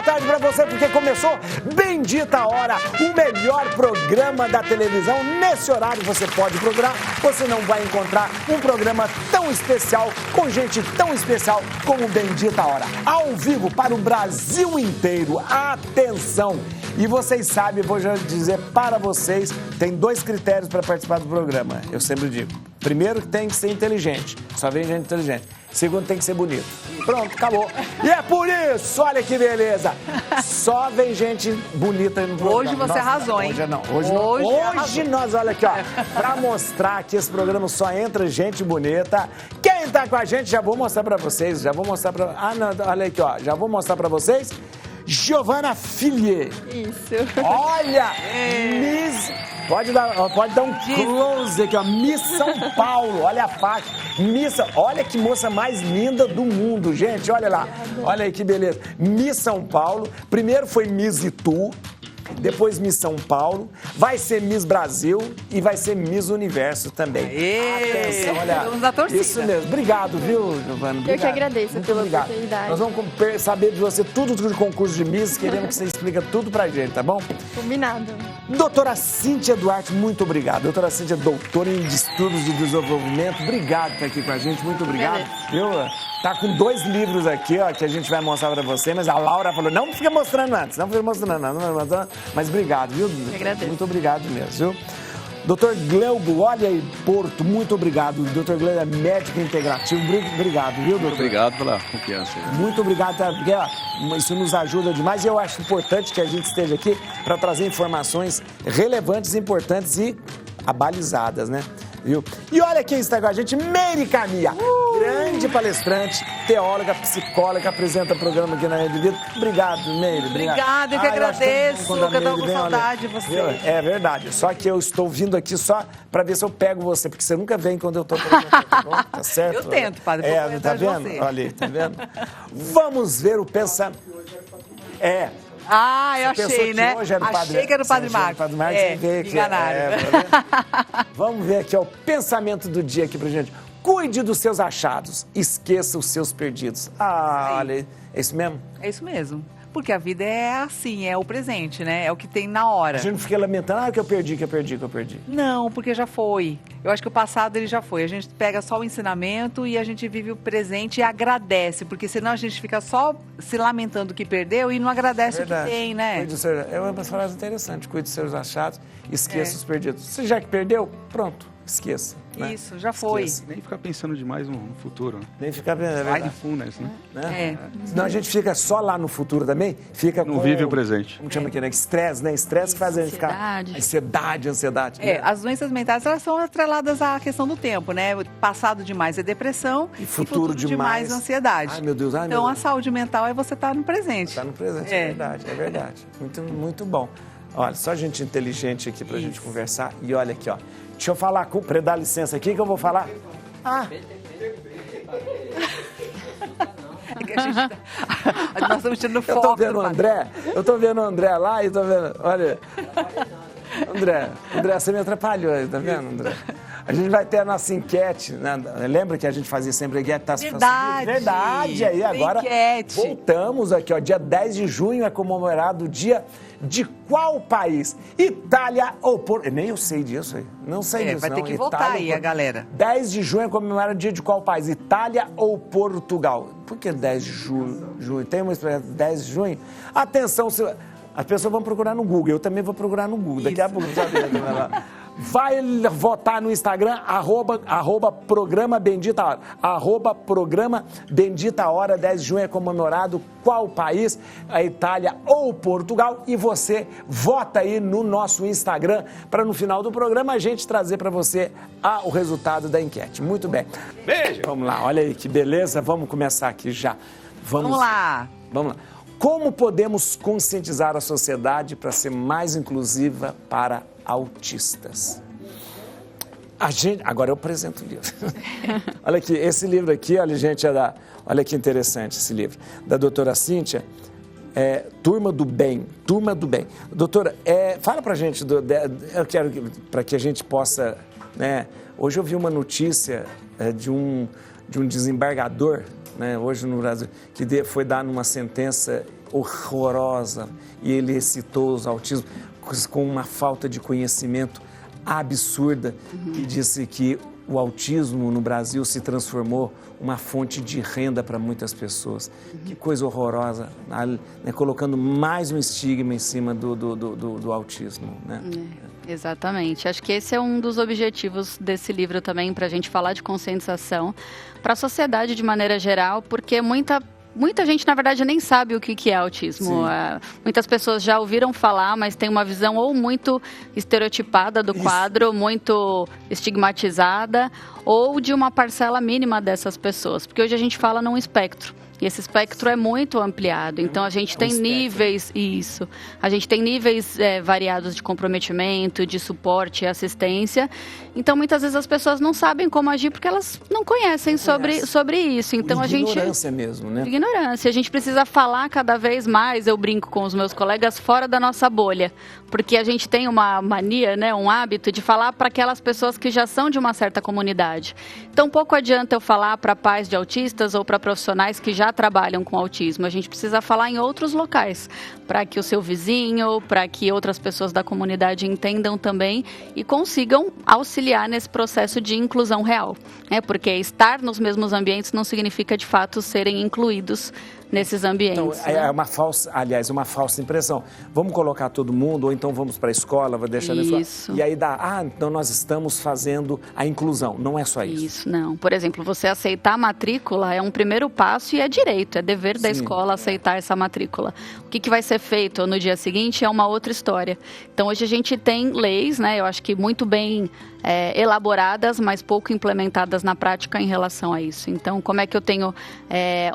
tarde para você, porque começou Bendita Hora, o melhor programa da televisão. Nesse horário você pode procurar, você não vai encontrar um programa tão especial, com gente tão especial como Bendita Hora. Ao vivo para o Brasil inteiro. Atenção! E vocês sabem, vou já dizer para vocês, tem 2 critérios para participar do programa, eu sempre digo. Primeiro, tem que ser inteligente, só vem gente inteligente. Segundo, tem que ser bonito. Pronto, acabou. E é por isso, olha que beleza. Só vem gente bonita no programa. Hoje você arrasou, hein? Hoje não. Hoje nós, olha aqui, ó. Pra mostrar que esse programa só entra gente bonita. Quem tá com a gente, já vou mostrar pra vocês. Olha aqui, ó. Já vou mostrar pra vocês. Giovana Fillier. Isso. Olha, Miss... Pode dar um close aqui, ó. Miss São Paulo, olha a faixa. Olha que moça mais linda do mundo, gente, olha lá. Olha aí que beleza. Miss São Paulo, primeiro foi Miss Itu, depois Miss São Paulo, vai ser Miss Brasil e vai ser Miss Universo também. Atenção, olha. Vamos à torcida. Isso mesmo. Obrigado, viu, Giovana? Eu que agradeço muito pela obrigado. oportunidade. Nós vamos saber de você tudo de concurso de Miss, queremos que você explique tudo pra gente, tá bom? Combinado. Doutora Cíntia Duarte, muito obrigado. Doutora Cíntia, doutora em estudos de desenvolvimento, obrigado por estar aqui com a gente, muito obrigado. Viu? Tá com 2 livros aqui, ó, que a gente vai mostrar pra você, mas a Laura falou, não fica mostrando antes, não fica mostrando nada, mas obrigado, viu? Eu agradeço. Muito obrigado mesmo, viu? Doutor Gleugo, olha aí, Porto, muito obrigado. Doutor Gleugo é médico integrativo, obrigado, viu, doutor? Muito obrigado pela confiança. Muito obrigado, tá? Porque ó, isso nos ajuda demais e eu acho importante que a gente esteja aqui para trazer informações relevantes, importantes e abalizadas, né? Viu? E olha quem está com a gente, Meire Camilla, grande palestrante, teóloga, psicóloga, apresenta programa aqui na Rede Vida. Obrigado, Meire. Obrigada, eu que agradeço, eu estava com saudade de você. É verdade, só que eu estou vindo aqui só para ver se eu pego você, porque você nunca vem quando eu estou apresentando, tá bom? Tá certo? Eu tento, padre. Tá vendo? Você. Olha aí, tá vendo? Vamos ver o pensamento. Eu achei, né? Achei que era o Padre Marcos. Padre Marcos, enganaram. Vamos ver aqui, ó, o pensamento do dia aqui pra gente. Cuide dos seus achados, esqueça os seus perdidos. Olha, é isso mesmo? É isso mesmo. Porque a vida é assim, é o presente, né? É o que tem na hora. A gente não fica lamentando, que eu perdi. Não, porque já foi. Eu acho que o passado ele já foi. A gente pega só o ensinamento e a gente vive o presente e agradece. Porque senão a gente fica só se lamentando o que perdeu e não agradece o que tem, né? É uma frase interessante. Cuide dos seus achados, esqueça os perdidos. Você já que perdeu, pronto, esqueça. Né? Isso, já foi. Esqueça. Nem ficar pensando demais no futuro. Nem ficar pensando. Mindfulness, né? Senão a gente fica só lá no futuro também, não vive o presente. Como chama aqui, né? Estresse, né? Estresse que faz a gente ficar... Ansiedade. Né? As doenças mentais, elas são atreladas à questão do tempo, né? Passado demais é depressão e futuro demais é ansiedade. Ai, meu Deus. Então, a saúde mental é você estar no presente. Está no presente, é verdade. Muito bom. Olha, só gente inteligente aqui pra gente conversar. E olha aqui, ó. Deixa eu falar, dá licença aqui que eu vou falar. Nós estamos tirando foco. Eu tô vendo o André lá e tô vendo, olha. André, você me atrapalhou aí, tá vendo, André? A gente vai ter a nossa enquete, né? Lembra que a gente fazia sempre enquete? Verdade, aí agora enquete. Voltamos aqui, ó, dia 10 de junho é comemorado o dia de qual país? Itália ou Portugal? Nem eu sei disso aí, não sei disso. Vai ter não. que voltar aí a galera. 10 de junho é comemorado o dia de qual país? Itália ou Portugal? Por que 10 de junho? Tem uma explicação, 10 de junho? Atenção, as pessoas vão procurar no Google, eu também vou procurar no Google, daqui a pouco vai votar no Instagram, @programa Bendita Hora, @programa Bendita Hora, 10 de junho é comemorado qual país, a Itália ou Portugal, e você vota aí no nosso Instagram, para no final do programa a gente trazer para você o resultado da enquete. Muito bem. Beijo! Vamos lá, olha aí que beleza, vamos começar aqui já. Vamos lá. Como podemos conscientizar a sociedade para ser mais inclusiva para autistas? Agora eu apresento o livro. Olha aqui, esse livro aqui, olha gente, olha que interessante esse livro, da doutora Cíntia, Turma do Bem. Doutora, fala pra gente, eu quero para que a gente possa, né, hoje eu vi uma notícia de um desembargador, né, hoje no Brasil, que foi dar uma sentença horrorosa, e ele citou os autismos com uma falta de conhecimento absurda, e disse que o autismo no Brasil se transformou uma fonte de renda para muitas pessoas. Que coisa horrorosa, né? Colocando mais um estigma em cima do autismo, né? Exatamente. Acho que esse é um dos objetivos desse livro também, para a gente falar de conscientização para a sociedade de maneira geral, porque muita gente, na verdade, nem sabe o que é autismo. Muitas pessoas já ouviram falar, mas tem uma visão ou muito estereotipada do quadro, muito estigmatizada, ou de uma parcela mínima dessas pessoas. Porque hoje a gente fala num espectro. E esse espectro é muito ampliado. Então, a gente tem níveis, a gente tem níveis variados de comprometimento, de suporte e assistência. Então, muitas vezes as pessoas não sabem como agir porque elas não conhecem sobre isso. Então, ignorância mesmo, né? Ignorância. A gente precisa falar cada vez mais, eu brinco com os meus colegas, fora da nossa bolha. Porque a gente tem uma mania, né, um hábito de falar para aquelas pessoas que já são de uma certa comunidade. Então, pouco adianta eu falar para pais de autistas ou para profissionais que já trabalham com autismo. A gente precisa falar em outros locais, para que o seu vizinho, para que outras pessoas da comunidade entendam também e consigam auxiliar nesse processo de inclusão real. Porque estar nos mesmos ambientes não significa, de fato, serem incluídos nesses ambientes. Então, é uma falsa impressão. Vamos colocar todo mundo, ou então vamos para a escola, vou deixar na escola. E aí então nós estamos fazendo a inclusão. Não é só isso. Isso, não. Por exemplo, você aceitar a matrícula é um primeiro passo e é direito, é dever da escola aceitar essa matrícula. O que vai ser feito no dia seguinte é uma outra história. Então, hoje a gente tem leis, né? Eu acho que muito bem elaboradas, mas pouco implementadas na prática em relação a isso. Então, como é que eu tenho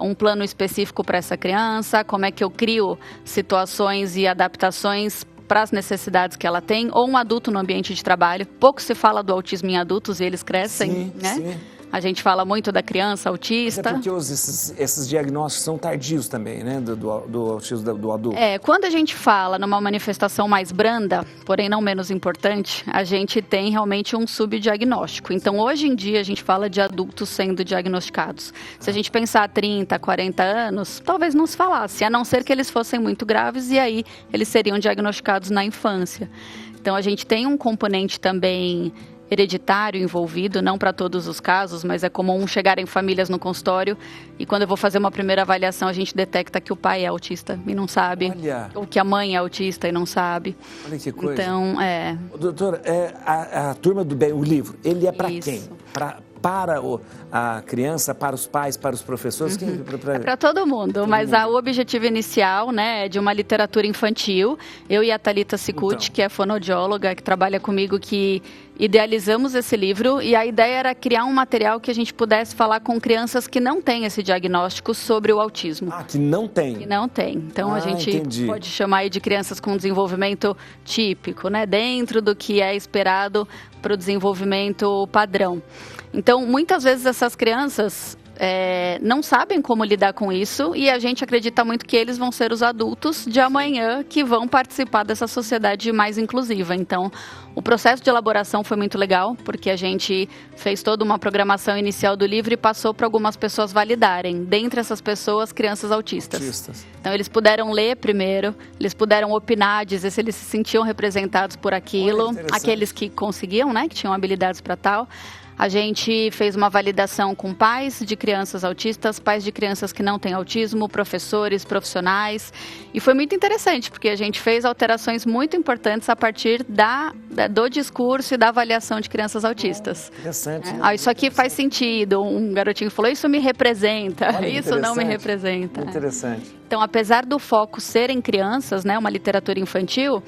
um plano específico para essa criança? Como é que eu crio situações e adaptações para as necessidades que ela tem? Ou um adulto no ambiente de trabalho. Pouco se fala do autismo em adultos e eles crescem, né? Sim. A gente fala muito da criança autista. Mas é porque esses diagnósticos são tardios também, né? Do autismo do adulto. Quando a gente fala numa manifestação mais branda, porém não menos importante, a gente tem realmente um subdiagnóstico. Então, hoje em dia, a gente fala de adultos sendo diagnosticados. Se a gente pensar 30, 40 anos, talvez não se falasse, a não ser que eles fossem muito graves e aí eles seriam diagnosticados na infância. Então, a gente tem um componente também hereditário envolvido, não para todos os casos, mas é comum chegarem famílias no consultório e quando eu vou fazer uma primeira avaliação a gente detecta que o pai é autista e não sabe, ou que a mãe é autista e não sabe. Olha que coisa. Então, Doutora, a Turma do Bem, o livro, ele é para quem? Para a criança, para os pais, para os professores? É para todo mundo, mas o objetivo inicial, né, é de uma literatura infantil. Eu e a Thalita Cicucci, que é fonoaudióloga, que trabalha comigo, que idealizamos esse livro e a ideia era criar um material que a gente pudesse falar com crianças que não têm esse diagnóstico sobre o autismo. Que não tem? Que não tem. Então, a gente pode chamar aí de crianças com desenvolvimento típico, né, dentro do que é esperado para o desenvolvimento padrão. Então, muitas vezes essas crianças não sabem como lidar com isso e a gente acredita muito que eles vão ser os adultos de amanhã que vão participar dessa sociedade mais inclusiva. Então, o processo de elaboração foi muito legal, porque a gente fez toda uma programação inicial do livro e passou para algumas pessoas validarem. Dentre essas pessoas, crianças autistas. Então, eles puderam ler primeiro, eles puderam opinar, dizer se eles se sentiam representados por aquilo, aqueles que conseguiam, né, que tinham habilidades para tal. A gente fez uma validação com pais de crianças autistas, pais de crianças que não têm autismo, professores, profissionais. E foi muito interessante, porque a gente fez alterações muito importantes a partir do discurso e da avaliação de crianças autistas. Interessante. Isso aqui faz sentido. Um garotinho falou, isso me representa, isso não me representa. Interessante. Então, apesar do foco serem crianças, né, uma literatura infantil,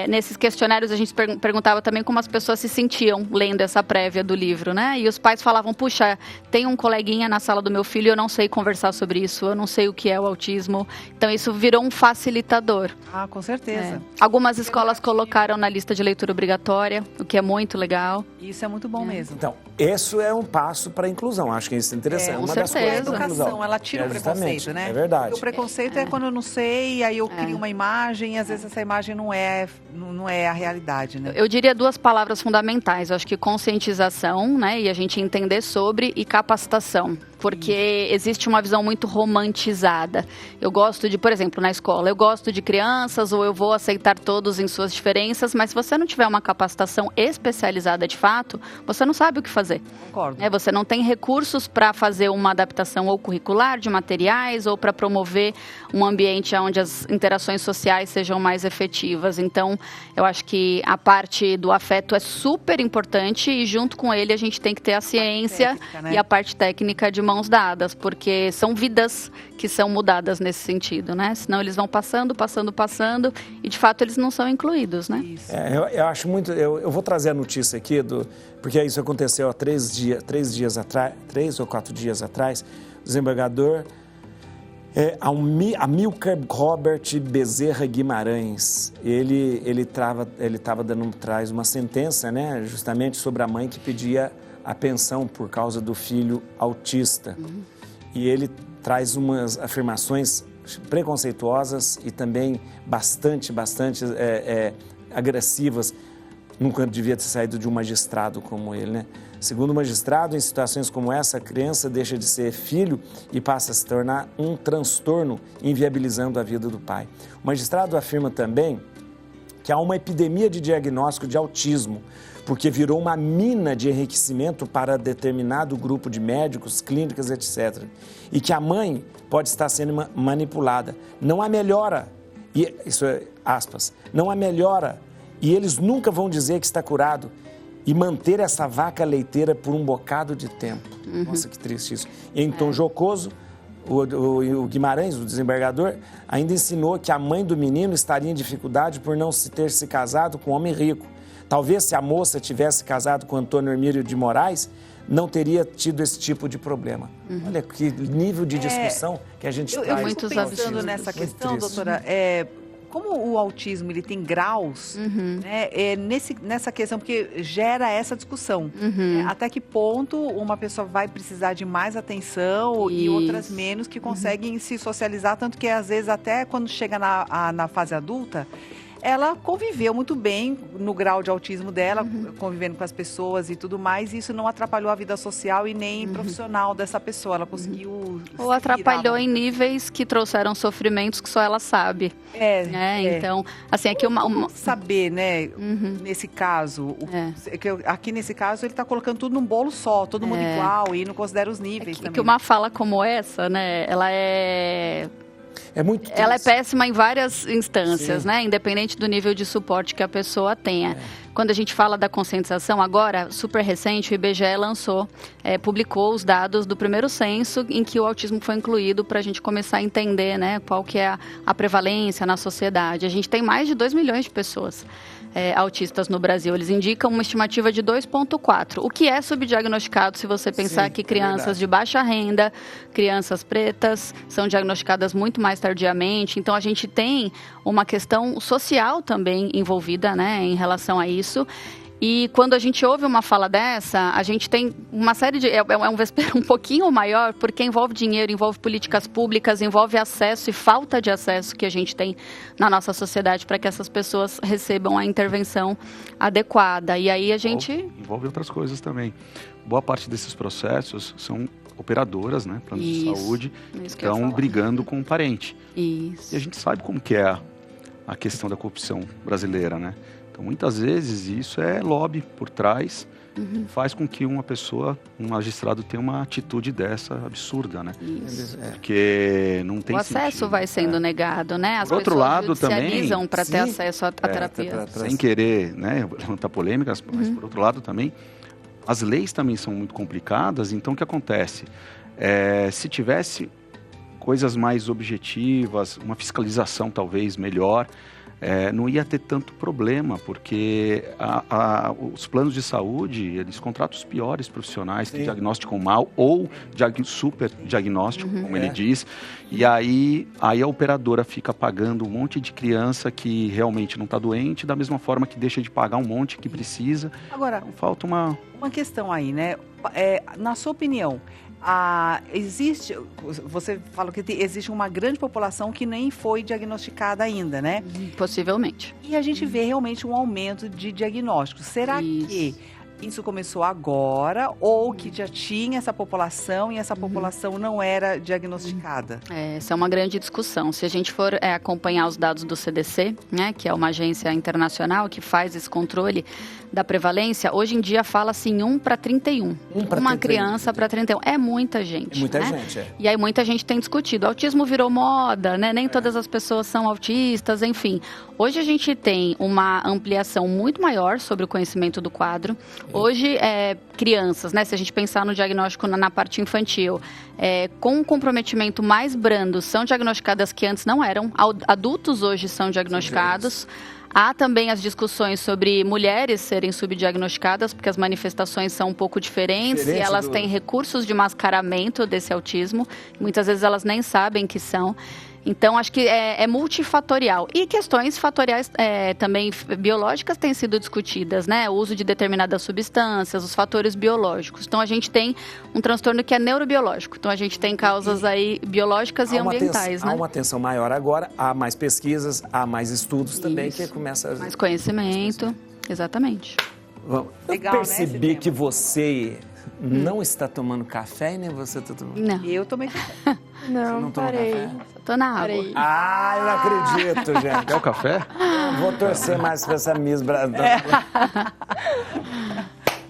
nesses questionários a gente perguntava também como as pessoas se sentiam lendo essa prévia do livro, né? E os pais falavam, puxa, tem um coleguinha na sala do meu filho, eu não sei conversar sobre isso, eu não sei o que é o autismo. Então, isso virou um facilitador. Com certeza. Algumas escolas colocaram na lista de leitura obrigatória, o que é muito legal. Isso é muito bom mesmo. Então, isso é um passo para a inclusão, acho que isso é interessante. Com certeza. A educação, ela tira o preconceito, né? É verdade. Porque o preconceito é quando eu não sei, e aí eu crio uma imagem, e às vezes essa imagem não é a realidade, né? Eu diria 2 palavras fundamentais, eu acho que conscientização, né, e a gente entender sobre, e capacitação. porque existe uma visão muito romantizada. Eu gosto de, por exemplo, na escola, eu gosto de crianças, ou eu vou aceitar todos em suas diferenças, mas se você não tiver uma capacitação especializada de fato, você não sabe o que fazer. Concordo. Você não tem recursos para fazer uma adaptação ou curricular de materiais, ou para promover um ambiente onde as interações sociais sejam mais efetivas. Então, eu acho que a parte do afeto é super importante e junto com ele a gente tem que ter a ciência técnica, né? E a parte técnica de mãos dadas, porque são vidas que são mudadas nesse sentido, né? Senão eles vão passando e de fato eles não são incluídos, né? Eu acho muito, eu vou trazer a notícia aqui, porque isso aconteceu há 3 ou 4 dias atrás, o desembargador Amilcar Robert Bezerra Guimarães, ele estava traz uma sentença, né, justamente sobre a mãe que pedia a pensão por causa do filho autista. E ele traz umas afirmações preconceituosas e também bastante agressivas. Nunca devia ter saído de um magistrado como ele, né? Segundo o magistrado, em situações como essa, a criança deixa de ser filho e passa a se tornar um transtorno, inviabilizando a vida do pai. O magistrado afirma também que há uma epidemia de diagnóstico de autismo, porque virou uma mina de enriquecimento para determinado grupo de médicos, clínicas, etc. E que a mãe pode estar sendo manipulada. Não há melhora, e isso é aspas, não há melhora, e eles nunca vão dizer que está curado, e manter essa vaca leiteira por um bocado de tempo. Nossa, que triste isso. E em tom jocoso, o Guimarães, o desembargador, ainda ensinou que a mãe do menino estaria em dificuldade por não ter se casado com um homem rico. Talvez se a moça tivesse casado com Antônio Hermílio de Moraes, não teria tido esse tipo de problema. Olha que nível de discussão que a gente traz. Eu estou pensando nessa questão, doutora, como o autismo ele tem graus, né, nessa questão, porque gera essa discussão. Até que ponto uma pessoa vai precisar de mais atenção e outras menos, que conseguem se socializar, tanto que às vezes até quando chega na fase adulta, ela conviveu muito bem no grau de autismo dela, convivendo com as pessoas e tudo mais, e isso não atrapalhou a vida social e nem profissional dessa pessoa. Ela conseguiu... Ou atrapalhou em níveis que trouxeram sofrimentos que só ela sabe. Então, assim, aqui saber, né, nesse caso, aqui nesse caso ele está colocando tudo num bolo só, todo mundo igual, e não considera os níveis também. Que uma fala como essa, né, ela é péssima em várias instâncias, né? Independente do nível de suporte que a pessoa tenha. Quando a gente fala da conscientização, agora, super recente, o IBGE publicou os dados do primeiro censo em que o autismo foi incluído para a gente começar a entender, né, qual que é a prevalência na sociedade. A gente tem mais de 2 milhões de pessoas autistas no Brasil. Eles indicam uma estimativa de 2,4. O que é subdiagnosticado se você pensar que crianças de baixa renda, crianças pretas, são diagnosticadas muito mais tardiamente. Então, a gente tem uma questão social também envolvida, né, em relação a isso. E quando a gente ouve uma fala dessa, a gente tem uma série de... É um vespeiro um pouquinho maior, porque envolve dinheiro, envolve políticas públicas, envolve acesso e falta de acesso que a gente tem na nossa sociedade para que essas pessoas recebam a intervenção adequada. E aí a gente... Envolve outras coisas também. Boa parte desses processos são operadoras, né, planos de saúde, que estão brigando com um parente. Isso. E a gente sabe como que é a questão da corrupção brasileira, né? Então, muitas vezes, isso é lobby por trás, faz com que um magistrado tenha uma atitude dessa absurda, né? Isso. Porque não tem sentido. O acesso vai sendo negado, né? As por outro lado, judicializam para ter acesso à terapia. Sem querer, né, levantar polêmicas, mas por outro lado também, as leis também são muito complicadas, então o que acontece? Se tivesse coisas mais objetivas, uma fiscalização talvez melhor, não ia ter tanto problema, porque os planos de saúde, eles contratam os piores profissionais que diagnosticam mal ou super diagnóstico, como ele diz, e aí a operadora fica pagando um monte de criança que realmente não está doente, da mesma forma que deixa de pagar um monte que precisa. Agora, então, falta uma questão aí, né? Na sua opinião, você falou que existe uma grande população que nem foi diagnosticada ainda, né? Possivelmente. E a gente vê realmente um aumento de diagnósticos. Será que Isso começou agora ou que já tinha essa população e essa população não era diagnosticada? Essa é uma grande discussão. Se a gente for acompanhar os dados do CDC, né, que é uma agência internacional que faz esse controle da prevalência, hoje em dia fala-se em 1 para 31. Uma criança para 31. É muita gente. Muita gente, E aí muita gente tem discutido. O autismo virou moda, né? Nem todas as pessoas são autistas, enfim. Hoje a gente tem uma ampliação muito maior sobre o conhecimento do quadro. Hoje, crianças, né? Se a gente pensar no diagnóstico na parte infantil, com um comprometimento mais brando, são diagnosticadas que antes não eram. Adultos hoje são diagnosticados. Há também as discussões sobre mulheres serem subdiagnosticadas, porque as manifestações são um pouco diferentes e elas têm recursos de mascaramento desse autismo. Muitas vezes elas nem sabem que são. Então, acho que é multifatorial. E questões fatoriais também biológicas têm sido discutidas, né? O uso de determinadas substâncias, os fatores biológicos. Então, a gente tem um transtorno que é neurobiológico. Então, a gente tem causas aí biológicas e ambientais, né? Há uma atenção maior agora, há mais pesquisas, há mais estudos também que começa mais conhecimento, exatamente. Eu percebi que você não está tomando café e nem você está tomando... Não. Eu tomei café. Não parei. Tô na água. Eu não acredito, gente. Quer o café? Vou torcer mais pra essa Miss Brasil.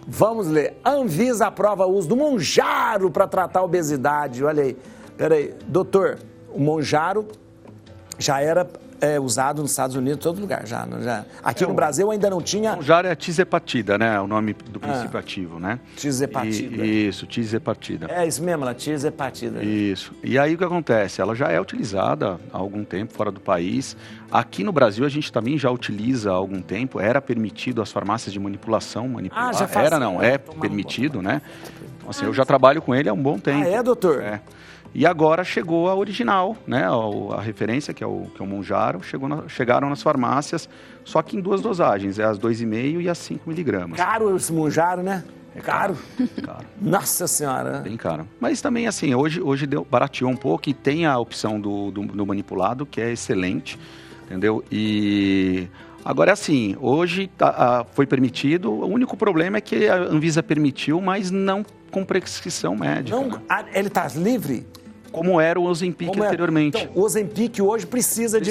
Vamos ler. Anvisa aprova o uso do Mounjaro para tratar a obesidade. Olha aí. Peraí. Doutor, o Mounjaro já era usado nos Estados Unidos, em todo lugar. Já. Aqui no Brasil ainda não tinha... Mounjaro é a tizepatida, né? O nome do princípio ativo, né? Tizepatida. Isso, tizepatida. É isso mesmo, ela tizepatida. Isso. E aí o que acontece? Ela já é utilizada há algum tempo fora do país. Aqui no Brasil a gente também já utiliza há algum tempo. Era permitido as farmácias de manipulação manipular. Já faz. É permitido, né? Então, assim, eu já trabalho com ele há um bom tempo. Doutor? E agora chegou a original, né? A referência, que é o Mounjaro, chegaram nas farmácias, só que em 2 dosagens, as 2,5 e as 5 miligramas. Caro esse Mounjaro, né? É caro. Caro. Nossa Senhora. Bem caro. Mas também, assim, hoje barateou um pouco e tem a opção do manipulado, que é excelente, entendeu? E... Agora, assim, hoje foi permitido, o único problema é que a Anvisa permitiu, mas não com prescrição médica. Não, ele está livre? Como era o Ozempic anteriormente. Então, o Ozempic hoje precisa.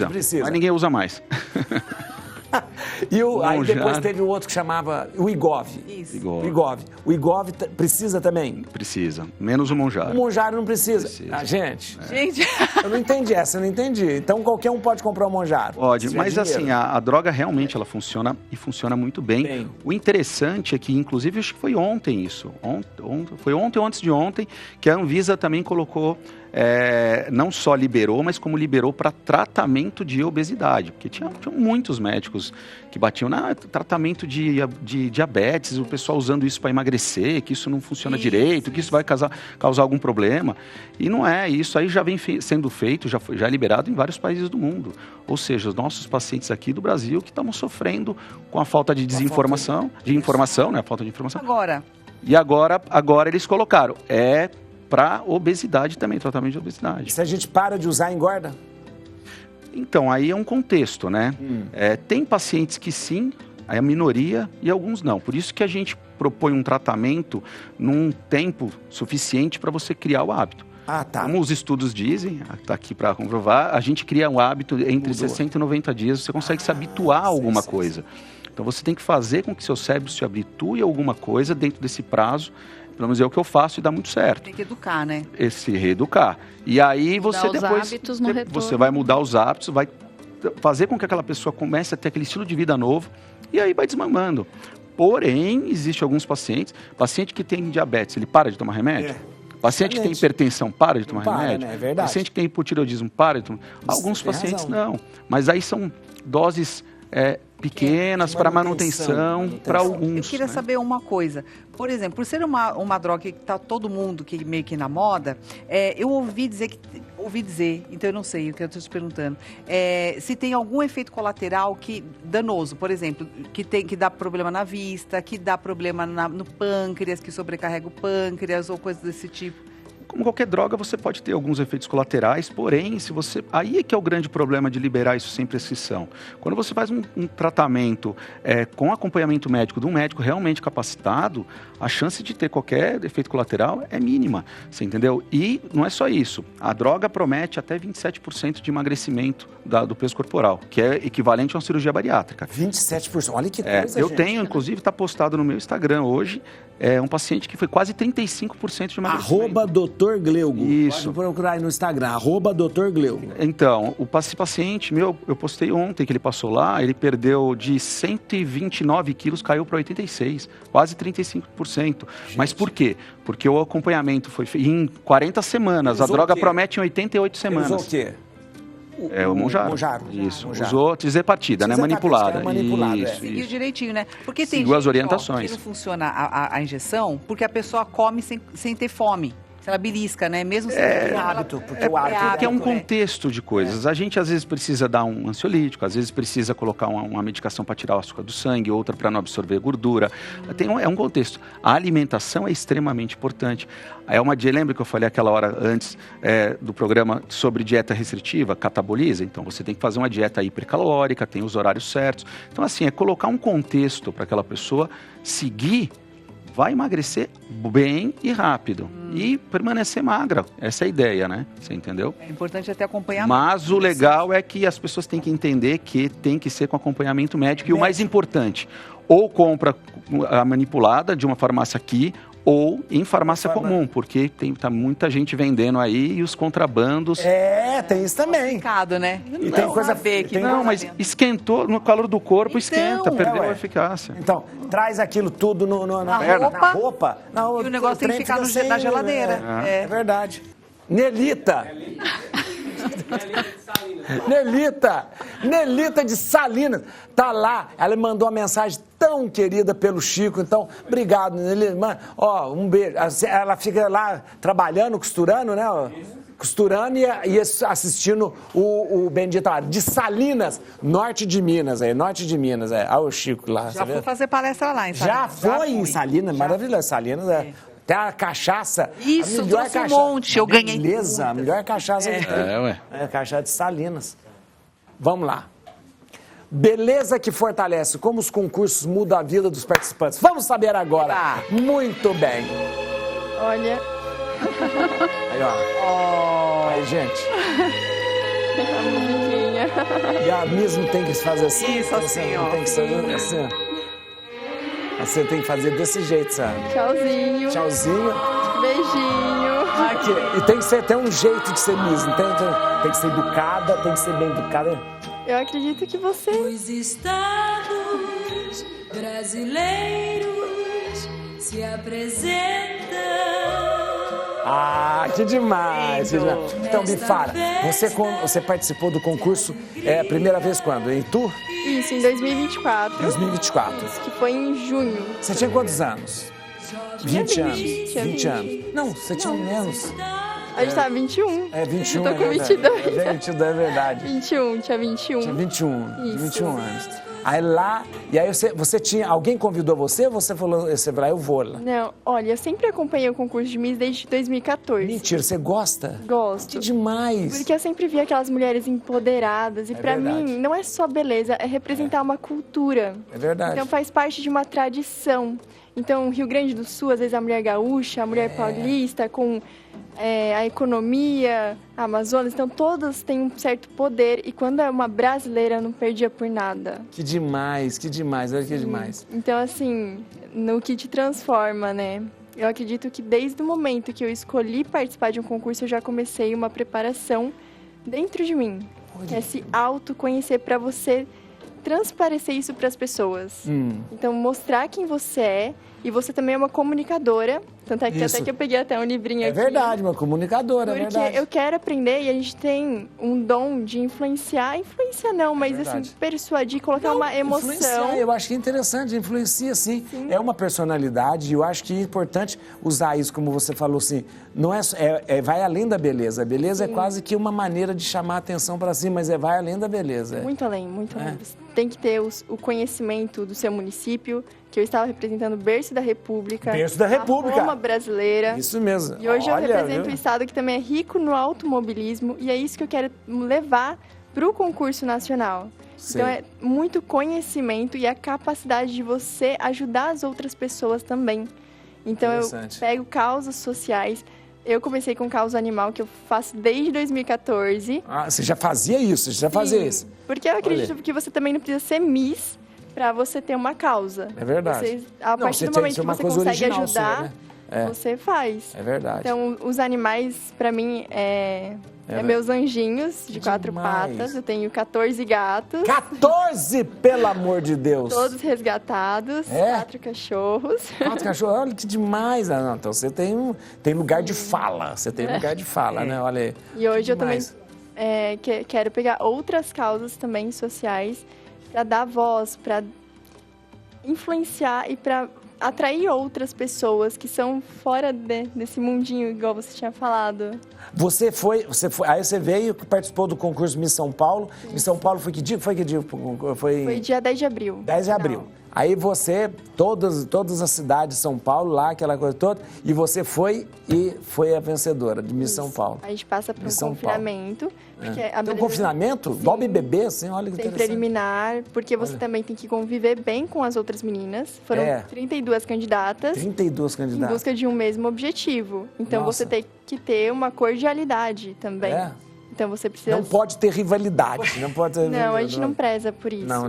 Mas ninguém usa mais. Aí depois teve o outro que chamava o Wegovy. Isso. Wegovy. O Wegovy precisa também? Precisa, menos o Mounjaro. O Mounjaro não precisa. Gente, eu não entendi essa, eu não entendi. Então qualquer um pode comprar o Mounjaro. Pode, mas assim, a droga realmente ela funciona e funciona muito bem. O interessante é que, inclusive, acho que foi ontem isso. Foi ontem ou antes de ontem que a Anvisa também colocou... não só liberou, mas como liberou para tratamento de obesidade, porque tinha muitos médicos que batiam tratamento de diabetes, o pessoal usando isso para emagrecer, que isso não funciona direito, que isso vai causar algum problema, e não é, isso aí já vem sendo feito, já é liberado em vários países do mundo, ou seja, os nossos pacientes aqui do Brasil que estamos sofrendo com a falta de desinformação, a falta de informação. E agora eles colocaram, para obesidade também, tratamento de obesidade. Se a gente para de usar, engorda? Então, aí é um contexto, né? Tem pacientes que sim, é a minoria, e alguns não. Por isso que a gente propõe um tratamento num tempo suficiente para você criar o hábito. Como os estudos dizem, está aqui para comprovar, a gente cria um hábito entre 60 e 90 dias, você consegue se habituar a alguma coisa. Então, você tem que fazer com que seu cérebro se habitue a alguma coisa dentro desse prazo. Pelo menos é o que eu faço e dá muito certo. Tem que educar, né? Se reeducar. E aí você depois você vai mudar os hábitos, vai fazer com que aquela pessoa comece a ter aquele estilo de vida novo e aí vai desmamando. Porém, existe alguns paciente que tem diabetes, ele para de tomar remédio? Paciente que tem hipertensão para de tomar remédio? Né? É verdade. Paciente que tem hipotireoidismo para de tomar... Alguns pacientes não. Mas aí são doses... pequenas para manutenção para alguns. Eu queria saber uma coisa. Por exemplo, por ser uma droga que está todo mundo que meio que na moda, eu ouvi dizer, então eu não sei o que eu estou te perguntando, se tem algum efeito colateral danoso, por exemplo, que dá problema na vista, que dá problema no pâncreas, que sobrecarrega o pâncreas ou coisas desse tipo. como qualquer droga, você pode ter alguns efeitos colaterais, porém, aí é que é o grande problema de liberar isso sem prescrição. Quando você faz um tratamento com acompanhamento médico de um médico realmente capacitado, a chance de ter qualquer efeito colateral é mínima, você entendeu? E não é só isso, a droga promete até 27% de emagrecimento do peso corporal, que é equivalente a uma cirurgia bariátrica. 27%, olha que coisa, eu tenho, inclusive, está postado no meu Instagram hoje, um paciente que foi quase 35% de emagrecimento. @Dr. Gleugo. Isso. Pode procurar aí no Instagram, @Dr. Gleugo. Então, esse paciente meu, eu postei ontem que ele passou lá, ele perdeu de 129 quilos, caiu para 86, quase 35%. Gente. Mas por quê? Porque o acompanhamento foi em 40 semanas, a droga promete em 88 semanas. Usou o quê? O Monjaro. Isso. Usou tizepatida, né? Manipulada. Isso. Seguiu direitinho, né? Porque tem Seguiu as orientações. Que não funciona a injeção porque a pessoa come sem ter fome. Se ela belisca, né? Mesmo sem ter hábito. Porque é um contexto de coisas. A gente, às vezes, precisa dar um ansiolítico, às vezes precisa colocar uma medicação para tirar o açúcar do sangue, outra para não absorver gordura. É um contexto. A alimentação é extremamente importante. Lembra que eu falei aquela hora antes do programa sobre dieta restritiva, cataboliza? Então, você tem que fazer uma dieta hipercalórica, tem os horários certos. Então, assim, é colocar um contexto para aquela pessoa seguir, vai emagrecer bem e rápido. E permanecer magra. Essa é a ideia, né? Você entendeu? É importante até acompanhar. Mas o legal é que as pessoas têm que entender que tem que ser com acompanhamento médico. E o mais importante, ou compra a manipulada de uma farmácia aqui, ou em farmácia comum, porque tá muita gente vendendo aí e os contrabandos... tem isso também. Complicado, né? E tem coisa... mas esquentou, no calor do corpo, esquenta, perdeu a eficácia. Então, traz aquilo tudo na roupa. E o negócio tem que ficar na geladeira. É verdade. Nelita de Salinas, tá lá, ela me mandou uma mensagem tão querida pelo Chico, então, obrigado, Nelita, um beijo, ela fica lá trabalhando, costurando, né, costurando e assistindo o Bendita Hora, de Salinas, norte de Minas, olha o Chico lá. Já fui fazer palestra lá em Salinas. Já foi em Salinas, maravilhoso, Salinas, Até a cachaça. Isso, trouxe um monte, eu ganhei. Beleza, a melhor cachaça que tem. Cachaça de Salinas. Vamos lá. Beleza que fortalece. Como os concursos mudam a vida dos participantes. Vamos saber agora. Muito bem. Olha. Aí, ó. Aí, gente. E a Miss não tem que fazer assim? Isso, assim, ó. Tem que fazer assim. Você tem que fazer desse jeito, sabe? Tchauzinho. Tchauzinho. Beijinho. Aqui. E tem que ser até um jeito de ser Miss. Não tem que ser educada, tem que ser bem educada. Eu acredito que você... Os estados brasileiros se apresentam. Que demais! Então, me fala, você participou do concurso a primeira vez quando? Em Itu? Isso, em 2024. 2024. Que foi em junho. Você tinha quantos anos? 20 anos. Tinha 20 anos. Não, você tinha menos. A gente tá 21. 21. Eu tô com 22. 22, é verdade. 21, tinha 21. Tinha 21. Isso. 21 anos. Aí lá, e aí você tinha, alguém convidou você ou você falou, você vai lá, eu vou lá? Não, olha, eu sempre acompanhei o concurso de Miss desde 2014. Mentira, você gosta? Gosto. Que demais. Porque eu sempre vi aquelas mulheres empoderadas e pra mim não é só beleza, é representar uma cultura. É verdade. Então faz parte de uma tradição. Então, Rio Grande do Sul, às vezes a mulher gaúcha, a mulher paulista, com a economia, a Amazonas, então todas têm um certo poder e quando é uma brasileira não perdia por nada. Que demais, olha que demais. Então, assim, no que te transforma, né? Eu acredito que desde o momento que eu escolhi participar de um concurso, eu já comecei uma preparação dentro de mim. É se autoconhecer para você transparecer isso para as pessoas. Então, mostrar quem você é. E você também é uma comunicadora, tanto é que até que eu peguei até um livrinho aqui. É verdade, uma comunicadora, porque é verdade. Eu quero aprender e a gente tem um dom de influenciar não, mas assim, persuadir, colocar uma emoção. Influenciar, eu acho que é interessante, influencia sim. É uma personalidade e eu acho que é importante usar isso, como você falou assim, não vai além da beleza. A beleza é quase que uma maneira de chamar a atenção para si, mas vai além da beleza. Muito além, muito além. Tem que ter o conhecimento do seu município, que eu estava representando o berço da República. Berço da República. A Roma brasileira. Isso mesmo. E hoje Olha, eu represento um estado que também é rico no automobilismo e é isso que eu quero levar para o concurso nacional. Sim. Então é muito conhecimento e a capacidade de você ajudar as outras pessoas também. Então eu pego causas sociais. Eu comecei com causa animal, que eu faço desde 2014. Ah, você já fazia isso? Você já fazia isso? Porque eu acredito que você também não precisa ser Miss para você ter uma causa. É verdade. A partir do momento que você consegue ajudar, você faz. É verdade. Então, os animais, para mim, é meus anjinhos de 4 patas. Eu tenho 14 gatos. 14, pelo amor de Deus! Todos resgatados. 4 cachorros. 4 cachorros, olha que demais. Ah, não, então você tem lugar de fala. Você tem lugar de fala, né? Olha aí. E hoje eu também quero pegar outras causas também sociais para dar voz, para influenciar e para atrair outras pessoas que são fora desse mundinho, igual você tinha falado. Aí você veio, participou do concurso Miss São Paulo. Sim. Miss São Paulo foi que dia? Foi dia 10 de abril. 10 de abril. Aí você, todas as cidades de São Paulo, lá, aquela coisa toda, e você foi a vencedora de Miss São Paulo. A gente passa por um confinamento. Tem um confinamento? Igual BBB, assim, olha que interessante. Tem preliminar, porque você também tem que conviver bem com as outras meninas. Foram 32 candidatas. 32 candidatas. Em busca de um mesmo objetivo. Então você tem que ter uma cordialidade também. Então você precisa... Não pode ter rivalidade. Não, pode ter... não, a gente não preza por isso. Não.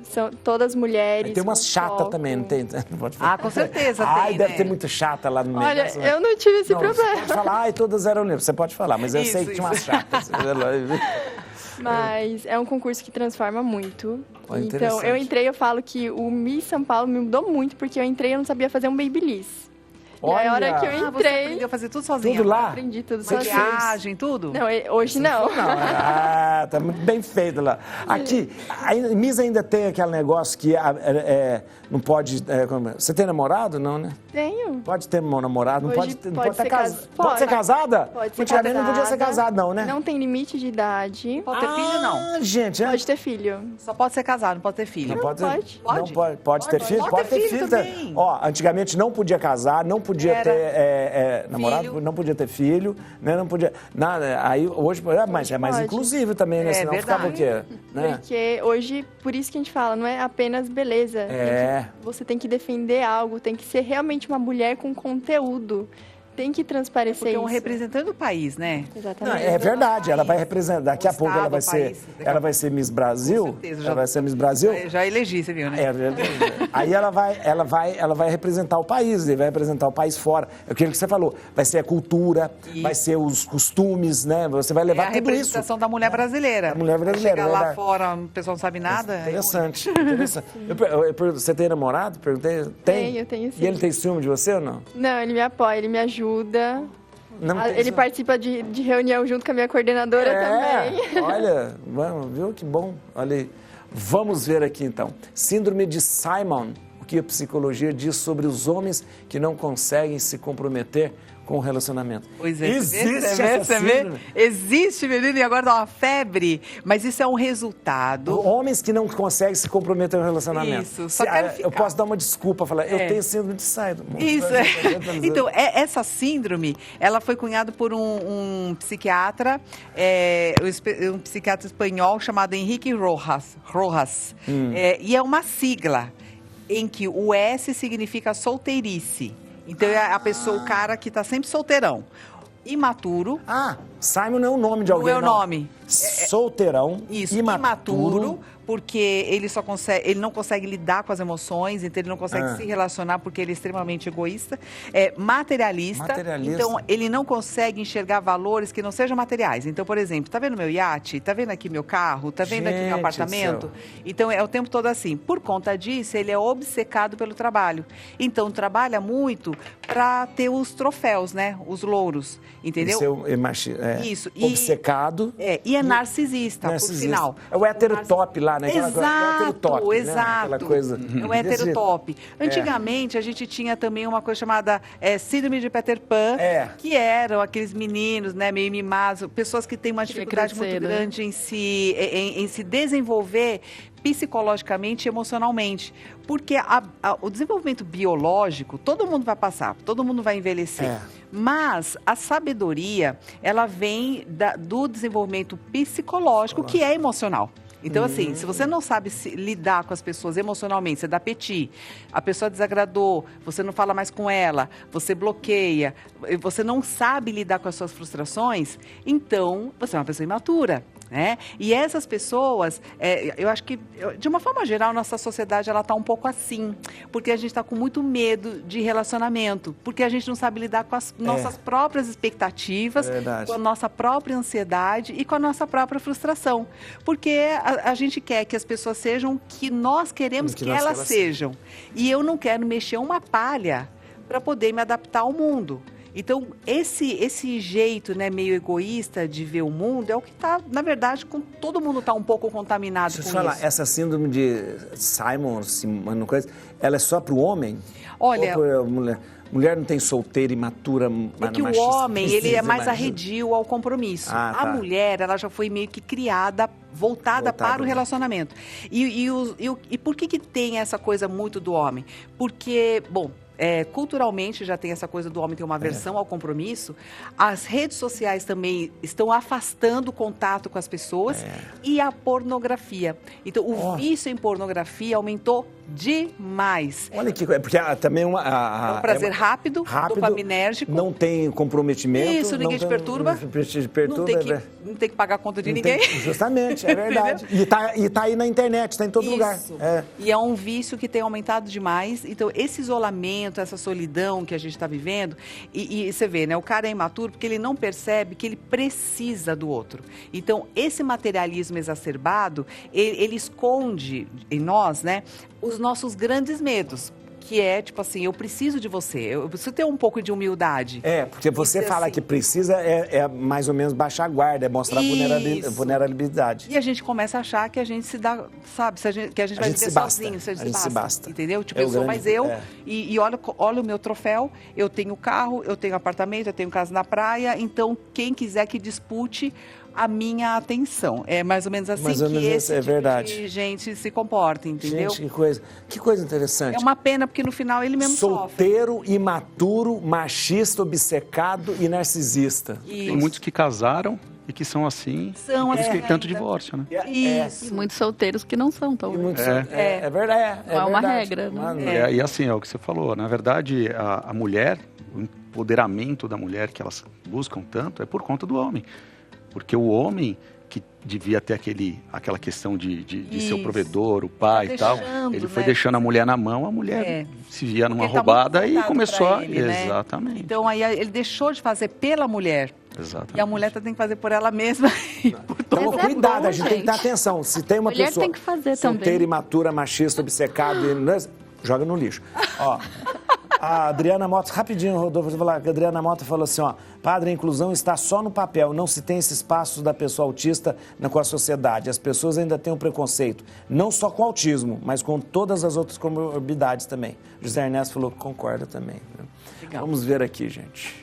São todas mulheres. Tem umas chatas também, não tem? Não pode falar. Com certeza tem, Ai, deve ter muito chata lá no meio. Olha, eu não tive esse problema. Você pode falar, todas eram negras. Você pode falar, mas eu sei que tinha umas chatas. Mas é um concurso que transforma muito. Então, eu falo que o Miss São Paulo me mudou muito, porque eu entrei e eu não sabia fazer um babyliss. Olha. E aí, a hora que eu entrei... Você aprendeu a fazer tudo sozinha? Tudo lá? Aprendi tudo sozinha. Maquiagem, tudo? Não, hoje não. Tá muito bem feito lá. Aqui, a Miss ainda tem aquele negócio que não pode... você tem namorado? Não, né? Tenho. Pode ter namorado? Não hoje pode ser casada? Pode ser casada? Pode ser casada. Não podia ser casado, não, né? Não tem limite de idade. Pode ter filho, não. Gente, pode ter filho. Só pode ser casado, não pode ter filho. Não pode. Pode ter filho? Pode ter filho também. Ó, antigamente não podia casar, não podia ter namorado, filho. Não podia ter filho, né? Não podia nada. Aí hoje, mas é mais inclusivo também, né? Senão ficava o quê? Né? Porque hoje, por isso que a gente fala, não é apenas beleza. Você tem que defender algo, tem que ser realmente uma mulher com conteúdo. Tem que transparecer porque isso. é um representante do país, né? Exatamente. Não, é verdade, ela vai representar. Daqui a pouco ela vai ser Miss Brasil. Com certeza, ela vai ser Miss Brasil. Já elegi, você viu, né? Aí ela vai representar o país, vai representar o país fora. É aquilo que você falou. Vai ser a cultura, vai ser os costumes, né? Você vai levar tudo isso. A representação da mulher brasileira. A mulher brasileira. Chegar lá fora, o pessoal não sabe nada. Interessante. Você tem namorado? Perguntei. Tenho sim. E ele tem ciúme de você ou não? Não, ele me apoia, ele me ajuda. Ele participa de reunião junto com a minha coordenadora também. Olha, viu que bom. Olha aí. Vamos ver aqui então. Síndrome de Simon. O que a psicologia diz sobre os homens que não conseguem se comprometer com o relacionamento. Pois é, existe essa síndrome. Existe, menino, e agora dá uma febre, mas isso é um resultado. Homens que não conseguem se comprometer com o relacionamento. Isso, só quero ficar. Eu posso dar uma desculpa, falar, eu tenho síndrome de Simon. Isso, Então, essa síndrome, ela foi cunhada por um psiquiatra, um psiquiatra espanhol chamado Henrique Rojas. E é uma sigla em que o S significa solteirice. Então, é a pessoa, o cara que está sempre solteirão. Imaturo. Simon não é o nome de alguém, não. Não é o nome. Solteirão, isso, imaturo, porque ele não consegue lidar com as emoções, então ele não consegue se relacionar porque ele é extremamente egoísta. Materialista. Então ele não consegue enxergar valores que não sejam materiais. Então, por exemplo, tá vendo meu iate? Tá vendo aqui meu carro? Tá vendo aqui meu apartamento? Então é o tempo todo assim. Por conta disso, ele é obcecado pelo trabalho. Então trabalha muito para ter os troféus, né? Os louros, entendeu? Isso. Obcecado. E é narcisista, por final. É o heterotop lá, né? Exato. Aquela coisa. É o heterotop. Antigamente, a gente tinha também uma coisa chamada síndrome de Peter Pan, que eram aqueles meninos, né, meio mimados, pessoas que têm uma dificuldade muito grande em se desenvolver psicologicamente e emocionalmente. Porque o desenvolvimento biológico, todo mundo vai passar, todo mundo vai envelhecer. Mas a sabedoria, ela vem do desenvolvimento psicológico, que é emocional. Então, assim, se você não sabe lidar com as pessoas emocionalmente, você dá petit, a pessoa desagradou, você não fala mais com ela, você bloqueia, você não sabe lidar com as suas frustrações, então você é uma pessoa imatura. Né? E essas pessoas, eu acho que, de uma forma geral, nossa sociedade ela está um pouco assim, porque a gente está com muito medo de relacionamento, porque a gente não sabe lidar com as nossas próprias expectativas, com a nossa própria ansiedade e com a nossa própria frustração, porque a gente quer que as pessoas sejam o que nós queremos que elas sejam, e eu não quero mexer uma palha para poder me adaptar ao mundo. Então, esse jeito, né, meio egoísta de ver o mundo é o que está, na verdade, todo mundo está um pouco contaminado com isso. Deixa eu falar, essa síndrome de Simon, ela é só para o homem? Olha... Ou pra mulher? Mulher não tem solteira, imatura, que o homem, ele é mais arredio ao compromisso. A mulher, ela já foi meio que criada, voltada para o relacionamento. E por que tem essa coisa muito do homem? Porque, bom... culturalmente já tem essa coisa do homem ter uma aversão ao compromisso. As redes sociais também estão afastando o contato com as pessoas e a pornografia. Então, o vício em pornografia aumentou demais. Olha que coisa, porque também é um prazer rápido, dopaminérgico. Não tem comprometimento. Isso, ninguém te perturba. Não tem que pagar a conta de ninguém. Justamente, é verdade. E tá aí na internet, tá em todo lugar. E é um vício que tem aumentado demais. Então, esse isolamento, essa solidão que a gente está vivendo, e você vê, né? O cara é imaturo porque ele não percebe que ele precisa do outro. Então, esse materialismo exacerbado, ele esconde em nós, né, os nossos grandes medos. Que é, tipo assim, eu preciso de você, eu preciso ter um pouco de humildade. Porque você fala assim, que precisa mais ou menos baixar a guarda, mostrar vulnerabilidade. E a gente começa a achar que a gente se dá, sabe, que a gente vai viver sozinho, a gente se basta. Entendeu? Tipo, eu sou mais eu, e olha o meu troféu, eu tenho carro, eu tenho apartamento, eu tenho casa na praia, então quem quiser que dispute a minha atenção. É mais ou menos assim que esse tipo de gente se comporta, entendeu? Gente, que coisa interessante. É uma pena, porque no final ele mesmo solteiro, sofre. Imaturo, machista, obcecado e narcisista. Isso. Tem muitos que casaram e que são assim, por isso que tem tanto divórcio, né? E muitos solteiros que não são, talvez. É verdade. É uma regra, né? E assim, é o que você falou, na verdade, a mulher, o empoderamento da mulher que elas buscam tanto é por conta do homem. Porque o homem que devia ter aquela questão de ser o provedor, o pai e tal, ele foi deixando a mulher na mão, a mulher se via numa roubada e começou a... Né? Exatamente. Então aí ele deixou de fazer pela mulher. Exatamente. E a mulher tem que fazer por ela mesma. Então, cuidado, a gente tem que dar atenção. Se tem uma pessoa tem que fazer solteira, imatura, machista, obcecado, joga no lixo. Ó... A Adriana Mota, rapidinho, Rodolfo, vou falar, a Adriana Mota falou assim, padre, a inclusão está só no papel, não se tem esse espaço da pessoa autista com a sociedade. As pessoas ainda têm um preconceito, não só com o autismo, mas com todas as outras comorbidades também. José Ernesto falou que concorda também. Legal. Vamos ver aqui, gente.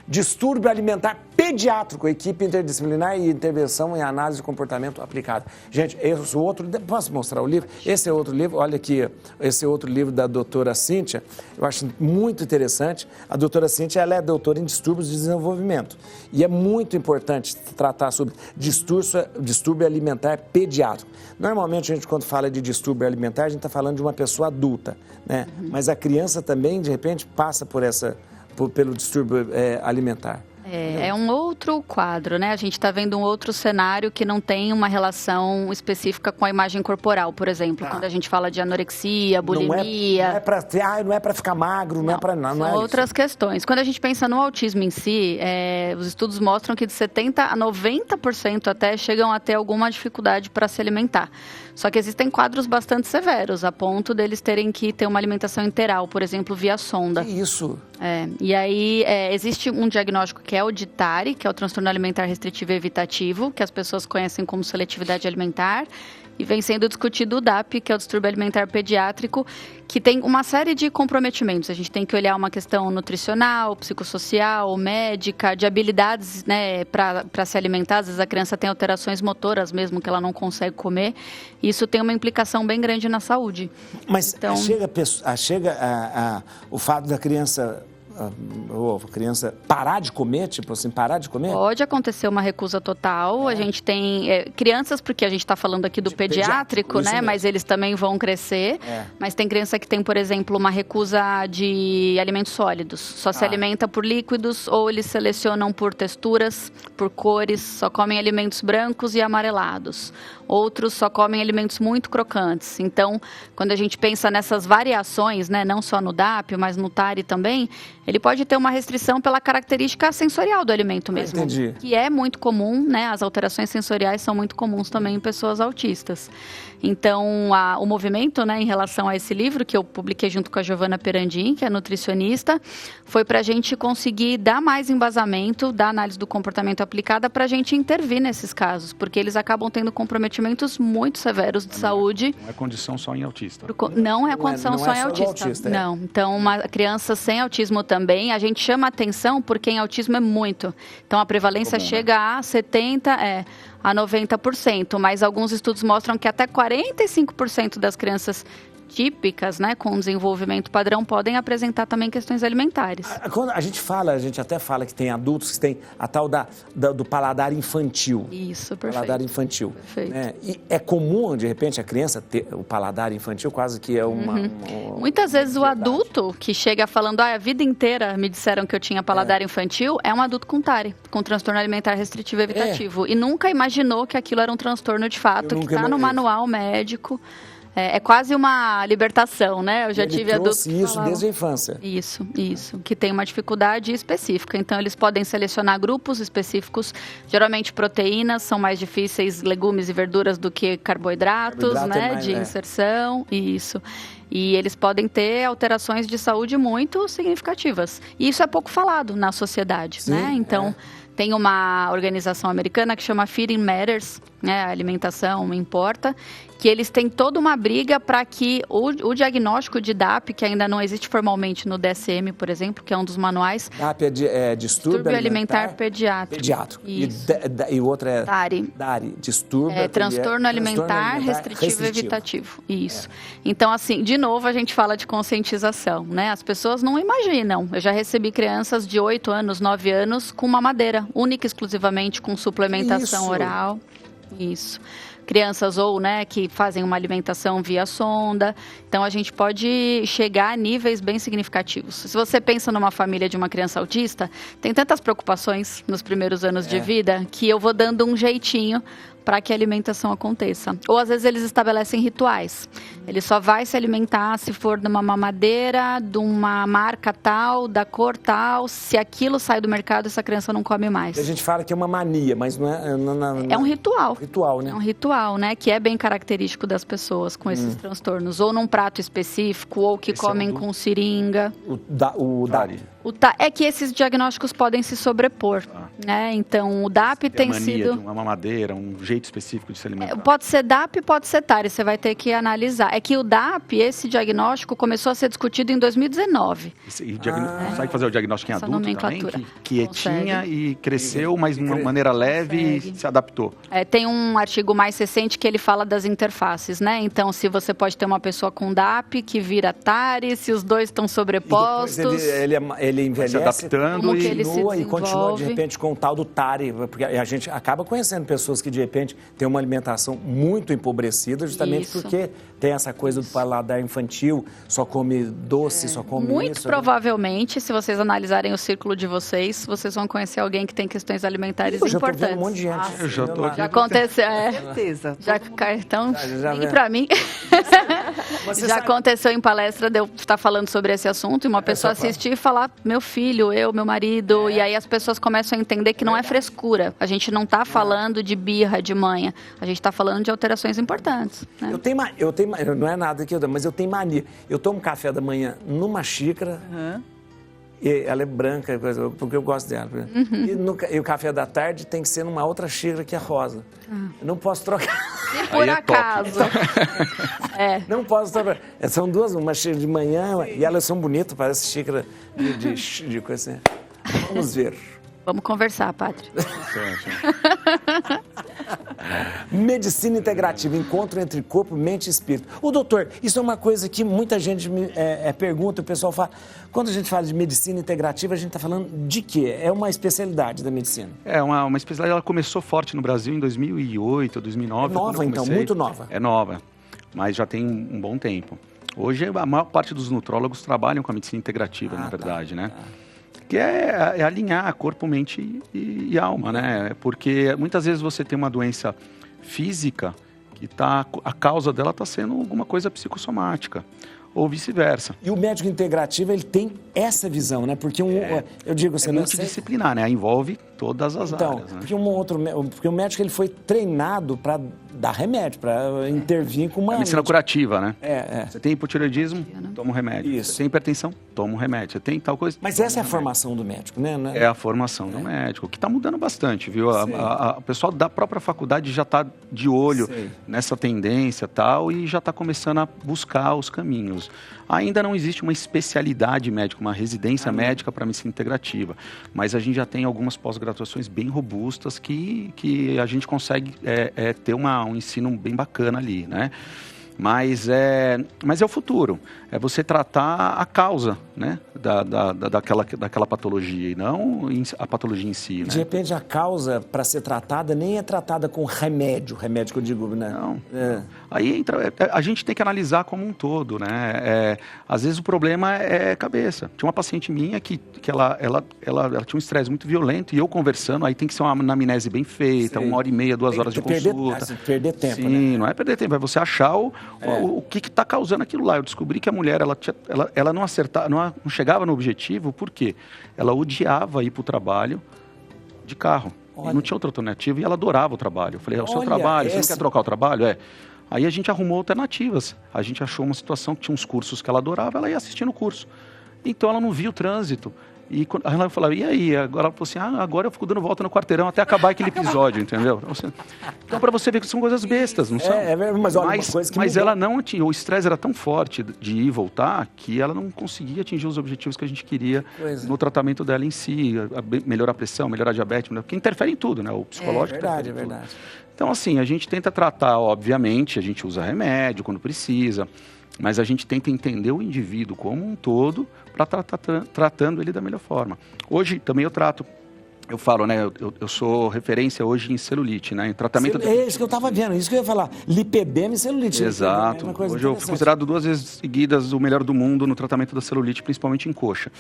Distúrbio alimentar pediátrico, equipe interdisciplinar e intervenção em análise de comportamento aplicado. Gente, esse outro, posso mostrar o livro? Esse é outro livro, olha aqui, esse é outro livro da doutora Cíntia, eu acho muito interessante. A doutora Cíntia, ela é doutora em distúrbios de desenvolvimento e é muito importante tratar sobre distúrbio alimentar pediátrico. Normalmente, a gente, quando fala de distúrbio alimentar, a gente está falando de uma pessoa adulta, né? Mas a criança também, de repente, passa pelo distúrbio alimentar. É um outro quadro, né? A gente está vendo um outro cenário que não tem uma relação específica com a imagem corporal, por exemplo. Quando a gente fala de anorexia, bulimia... Não é para ficar magro, não é para... São outras questões. Quando a gente pensa no autismo em si, os estudos mostram que de 70% a 90% até chegam a ter alguma dificuldade para se alimentar. Só que existem quadros bastante severos, a ponto deles terem que ter uma alimentação interal, por exemplo, via sonda. Que isso? E aí, existe um diagnóstico que é o DITARI, que é o transtorno alimentar restritivo e evitativo, que as pessoas conhecem como seletividade alimentar. e vem sendo discutido o DAP, que é o distúrbio alimentar pediátrico, que tem uma série de comprometimentos. A gente tem que olhar uma questão nutricional, psicossocial, médica, de habilidades, né, para se alimentar. Às vezes a criança tem alterações motoras mesmo, que ela não consegue comer. E isso tem uma implicação bem grande na saúde. Mas então, chega o fato da criança parar de comer, tipo assim, parar de comer? Pode acontecer uma recusa total. A gente tem crianças, porque a gente está falando aqui do pediátrico, né? Mesmo. Mas eles também vão crescer. Mas tem criança que tem, por exemplo, uma recusa de alimentos sólidos. Só se alimenta por líquidos, ou eles selecionam por texturas, por cores, só comem alimentos brancos e amarelados. Outros só comem alimentos muito crocantes. Então, quando a gente pensa nessas variações, né, não só no DAP, mas no TARI também, ele pode ter uma restrição pela característica sensorial do alimento mesmo. Entendi. Que é muito comum, né? As alterações sensoriais são muito comuns também em pessoas autistas. Então, o movimento, né, em relação a esse livro, que eu publiquei junto com a Giovana Perandim, que é nutricionista, foi para a gente conseguir dar mais embasamento da análise do comportamento aplicada para a gente intervir nesses casos, porque eles acabam tendo comprometimentos muito severos de saúde. Não é condição só em autista. Não é condição só em autista. Não. Então, uma criança sem autismo também, a gente chama atenção porque em autismo é muito. Então, a prevalência chega a 70%, a 90%, mas alguns estudos mostram que até 45% das crianças típicas, né, com desenvolvimento padrão, podem apresentar também questões alimentares. Quando a gente até fala que tem adultos que tem a tal do paladar infantil. Isso, perfeito. Paladar infantil. Perfeito. Né? E é comum, de repente, a criança ter o paladar infantil, quase que é uma muitas vezes o adulto que chega falando, a vida inteira me disseram que eu tinha paladar infantil, é um adulto com TARI, com transtorno alimentar restritivo evitativo. E nunca imaginou que aquilo era um transtorno de fato, que está no manual médico. É quase uma libertação, né? Eu já tive adultos que isso desde a infância. Isso, que tem uma dificuldade específica. Então, eles podem selecionar grupos específicos. Geralmente, proteínas são mais difíceis, legumes e verduras, do que carboidratos, né? De inserção, isso. E eles podem ter alterações de saúde muito significativas. E isso é pouco falado na sociedade, né? Então, tem uma organização americana que chama Feeding Matters, né? A alimentação importa, que eles têm toda uma briga para que o diagnóstico de DAP, que ainda não existe formalmente no DSM, por exemplo, que é um dos manuais. DAP é distúrbio alimentar pediátrico. E o outro é TARI. Distúrbio transtorno alimentar restritivo evitativo. Isso. Então, assim, de novo, a gente fala de conscientização, né? As pessoas não imaginam. Eu já recebi crianças de 8 anos, 9 anos com mamadeira, única e exclusivamente com suplementação oral. Isso. Crianças que fazem uma alimentação via sonda. Então, a gente pode chegar a níveis bem significativos. Se você pensa numa família de uma criança autista, tem tantas preocupações nos primeiros anos de vida que eu vou dando um jeitinho para que a alimentação aconteça. Ou, às vezes, eles estabelecem rituais. Ele só vai se alimentar se for de uma mamadeira, de uma marca tal, da cor tal. Se aquilo sai do mercado, essa criança não come mais. A gente fala que é uma mania, mas não é... É um ritual. Ritual, né? É um ritual, né? Que é bem característico das pessoas com esses transtornos. Ou num prato específico, ou que comem com seringa. O DARI. É que esses diagnósticos podem se sobrepor, né? Então, o DAP tem sido... Uma mamadeira, um jeito específico de se alimentar. Pode ser DAP, pode ser TARI, você vai ter que analisar. É que o DAP, esse diagnóstico, começou a ser discutido em 2019. Consegue fazer o diagnóstico em adulto também? Que tinha e cresceu, mas de uma maneira leve e se adaptou. Tem um artigo mais recente que ele fala das interfaces, né? Então, se você pode ter uma pessoa com DAP que vira TARI, se os dois estão sobrepostos... Ele envelhece, se adaptando e continua, de repente, com o tal do TARI. Porque a gente acaba conhecendo pessoas que, de repente, têm uma alimentação muito empobrecida, justamente porque tem essa coisa do paladar infantil, só come doce, só come muito provavelmente, se vocês analisarem o círculo de vocês vão conhecer alguém que tem questões alimentares importantes. Já tô vendo um monte de gente. Já aconteceu, certeza. Então, ligue pra mim. Já aconteceu em palestra de eu estar falando sobre esse assunto e uma pessoa assistir e falar, meu filho, meu marido, e aí as pessoas começam a entender que não é frescura. A gente não está falando de birra, de manha. A gente está falando de alterações importantes. Né? Eu tenho, não é nada que mas eu tenho mania. Eu tomo café da manhã numa xícara, e ela é branca, porque eu gosto dela. E o café da tarde tem que ser numa outra xícara que é rosa. Eu não posso trocar. Se por acaso. Não posso estar... São duas, uma cheia de manhã e elas são bonitas, parece xícara de coisa assim. Vamos ver. Vamos conversar, padre. Medicina integrativa, encontro entre corpo, mente e espírito. Doutor, isso é uma coisa que muita gente me pergunta, o pessoal fala, quando a gente fala de medicina integrativa, a gente está falando de quê? É uma especialidade da medicina? É uma especialidade, ela começou forte no Brasil em 2008, 2009. É nova então, muito nova. É nova, mas já tem um bom tempo. Hoje a maior parte dos nutrólogos trabalham com a medicina integrativa, na verdade, né? Que é alinhar corpo, mente e alma, né? Porque muitas vezes você tem uma doença física que a causa dela está sendo alguma coisa psicossomática, ou vice-versa. E o médico integrativo, ele tem essa visão, né? Porque eu digo, você multidisciplinar, né? Envolve todas as áreas, né? Porque o médico, ele foi treinado para dar remédio, para intervir com uma... medicina curativa, né? Você tem hipotireoidismo, toma um remédio. Isso. Você tem hipertensão, toma um remédio. Você tem tal coisa... Mas essa é a formação do médico, né? É a formação do médico, que está mudando bastante, viu? O pessoal da própria faculdade já está de olho nessa tendência e tal, e já está começando a buscar os caminhos. Ainda não existe uma especialidade médica, uma residência médica para medicina integrativa, mas a gente já tem algumas pós-graduações bem robustas que a gente consegue ter um ensino bem bacana ali, né? Mas é o futuro, é você tratar a causa, né, daquela patologia e não a patologia em si, né? De repente a causa para ser tratada nem é tratada com remédio que eu digo, né? Não. Aí entra, a gente tem que analisar como um todo, né? Às vezes o problema é cabeça. Tinha uma paciente minha que ela tinha um estresse muito violento e eu conversando, aí tem que ser uma anamnese bem feita, 1h30, 2 horas de consulta. Perder tempo, Sim, né? não é perder tempo, é você achar o que está causando aquilo lá. Eu descobri que a mulher, ela não acertava, não chegava no objetivo, porque ela odiava ir para o trabalho de carro. Não tinha outra alternativa e ela adorava o trabalho. Eu falei, é o seu trabalho, você não quer trocar o trabalho? Aí a gente arrumou alternativas. A gente achou uma situação que tinha uns cursos que ela adorava, ela ia assistindo o curso. Então ela não via o trânsito. E ela falava, e aí? Agora ela falou assim, agora eu fico dando volta no quarteirão até acabar aquele episódio, entendeu? Então, para você ver que são coisas bestas, não são? Mas olha, uma coisa que mas ela não tinha, o estresse era tão forte de ir e voltar, que ela não conseguia atingir os objetivos que a gente queria no tratamento dela em si, melhorar a pressão, melhorar a diabetes, porque interfere em tudo, né? O psicológico é verdade. Então, assim, a gente tenta tratar, obviamente, a gente usa remédio quando precisa, mas a gente tenta entender o indivíduo como um todo para tratando ele da melhor forma. Hoje também eu falo, né, eu sou referência hoje em celulite, né, em tratamento... É isso que eu estava vendo, isso que eu ia falar, lipedema e celulite. Exato, hoje eu fui considerado 2 vezes seguidas o melhor do mundo no tratamento da celulite, principalmente em coxa.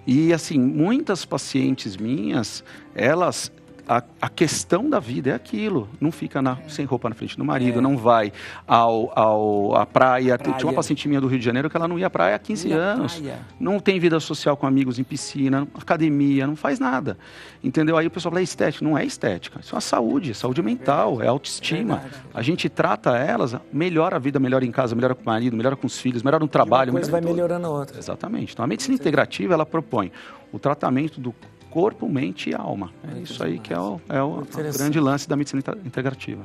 E assim, muitas pacientes minhas, elas... A questão da vida é aquilo, não fica sem roupa na frente do marido, não vai à praia. Tinha uma paciente minha do Rio de Janeiro que ela não ia à praia há 15 anos, não tem vida social com amigos em piscina, academia, não faz nada, entendeu? Aí o pessoal fala, é estética, não é estética, isso é uma saúde mental, é autoestima. A gente trata elas, melhora a vida, melhora em casa, melhora com o marido, melhora com os filhos, melhora no trabalho. Uma coisa vai melhorando a outra. Exatamente, então a medicina integrativa, ela propõe o tratamento do corpo, mente e alma. É isso aí que é o grande lance da medicina integrativa.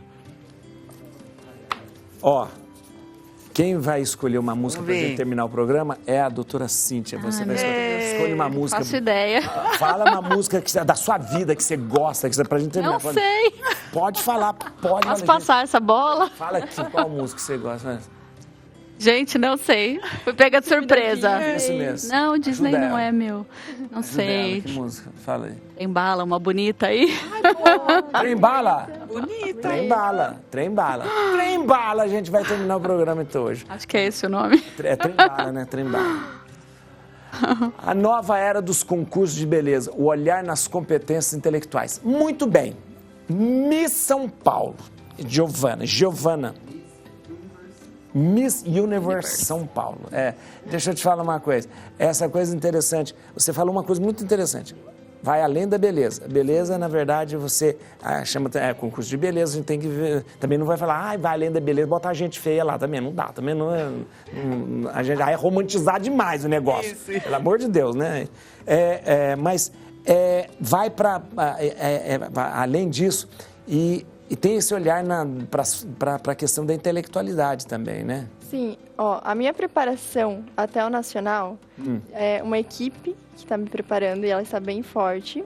Quem vai escolher uma música para gente terminar o programa é a doutora Cíntia. Você vai escolher uma música. Faço ideia. Fala uma música da sua vida que você gosta, pra gente terminar. Não sei. Pode falar, pode. Posso passar essa bola? Fala aqui, qual música que você gosta? Gente, não sei. Fui pega de surpresa. Isso mesmo. Não, Disney não é meu. Não sei. Que música? Fala aí. Trem-bala, uma bonita aí. Trem-bala? Bonita. Trem-bala. Trem-bala, a gente vai terminar o programa então hoje. Acho que é esse o nome. É Trem-bala, né? Trem-bala. A nova era dos concursos de beleza. O olhar nas competências intelectuais. Muito bem. Miss São Paulo. Giovana. Miss Universe São Paulo. Deixa eu te falar uma coisa. Essa coisa interessante. Você falou uma coisa muito interessante. Vai além da beleza. A beleza, na verdade, você chama concurso de beleza. A gente tem que ver. Também não vai falar, vai além da beleza, botar gente feia lá. Também não dá. Também não é. A gente vai romantizar demais o negócio. Isso. Pelo amor de Deus, né? Mas vai para além disso. E E tem esse olhar para a questão da intelectualidade também, né? Sim. A minha preparação até o Nacional é uma equipe que está me preparando e ela está bem forte.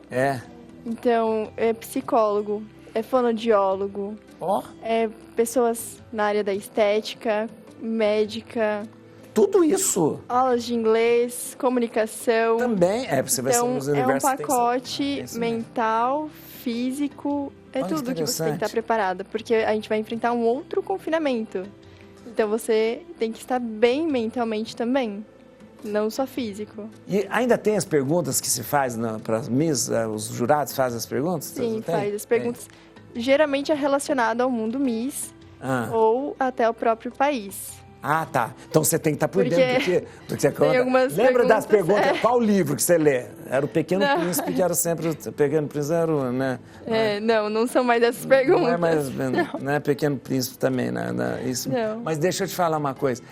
Então, é psicólogo, é fonoaudiólogo, é pessoas na área da estética, médica... Tudo isso. Aulas de inglês, comunicação. Também, você vai ser nos universos. É um pacote mental, físico, tudo que você tem que estar preparada. Porque a gente vai enfrentar um outro confinamento. Então você tem que estar bem mentalmente também, não só físico. E ainda tem as perguntas que se faz para as Miss, os jurados fazem as perguntas? Sim, faz as perguntas. Geralmente é relacionado ao mundo Miss ou até ao próprio país. Ah, tá. Então você tem que estar por dentro do que você conta. Lembra das perguntas? Qual livro que você lê? Era o Pequeno Príncipe, que era sempre... O Pequeno Príncipe era o, né? Não são mais essas perguntas. Não é mais... Não é Pequeno Príncipe também, né? Isso. Não. Mas deixa eu te falar uma coisa.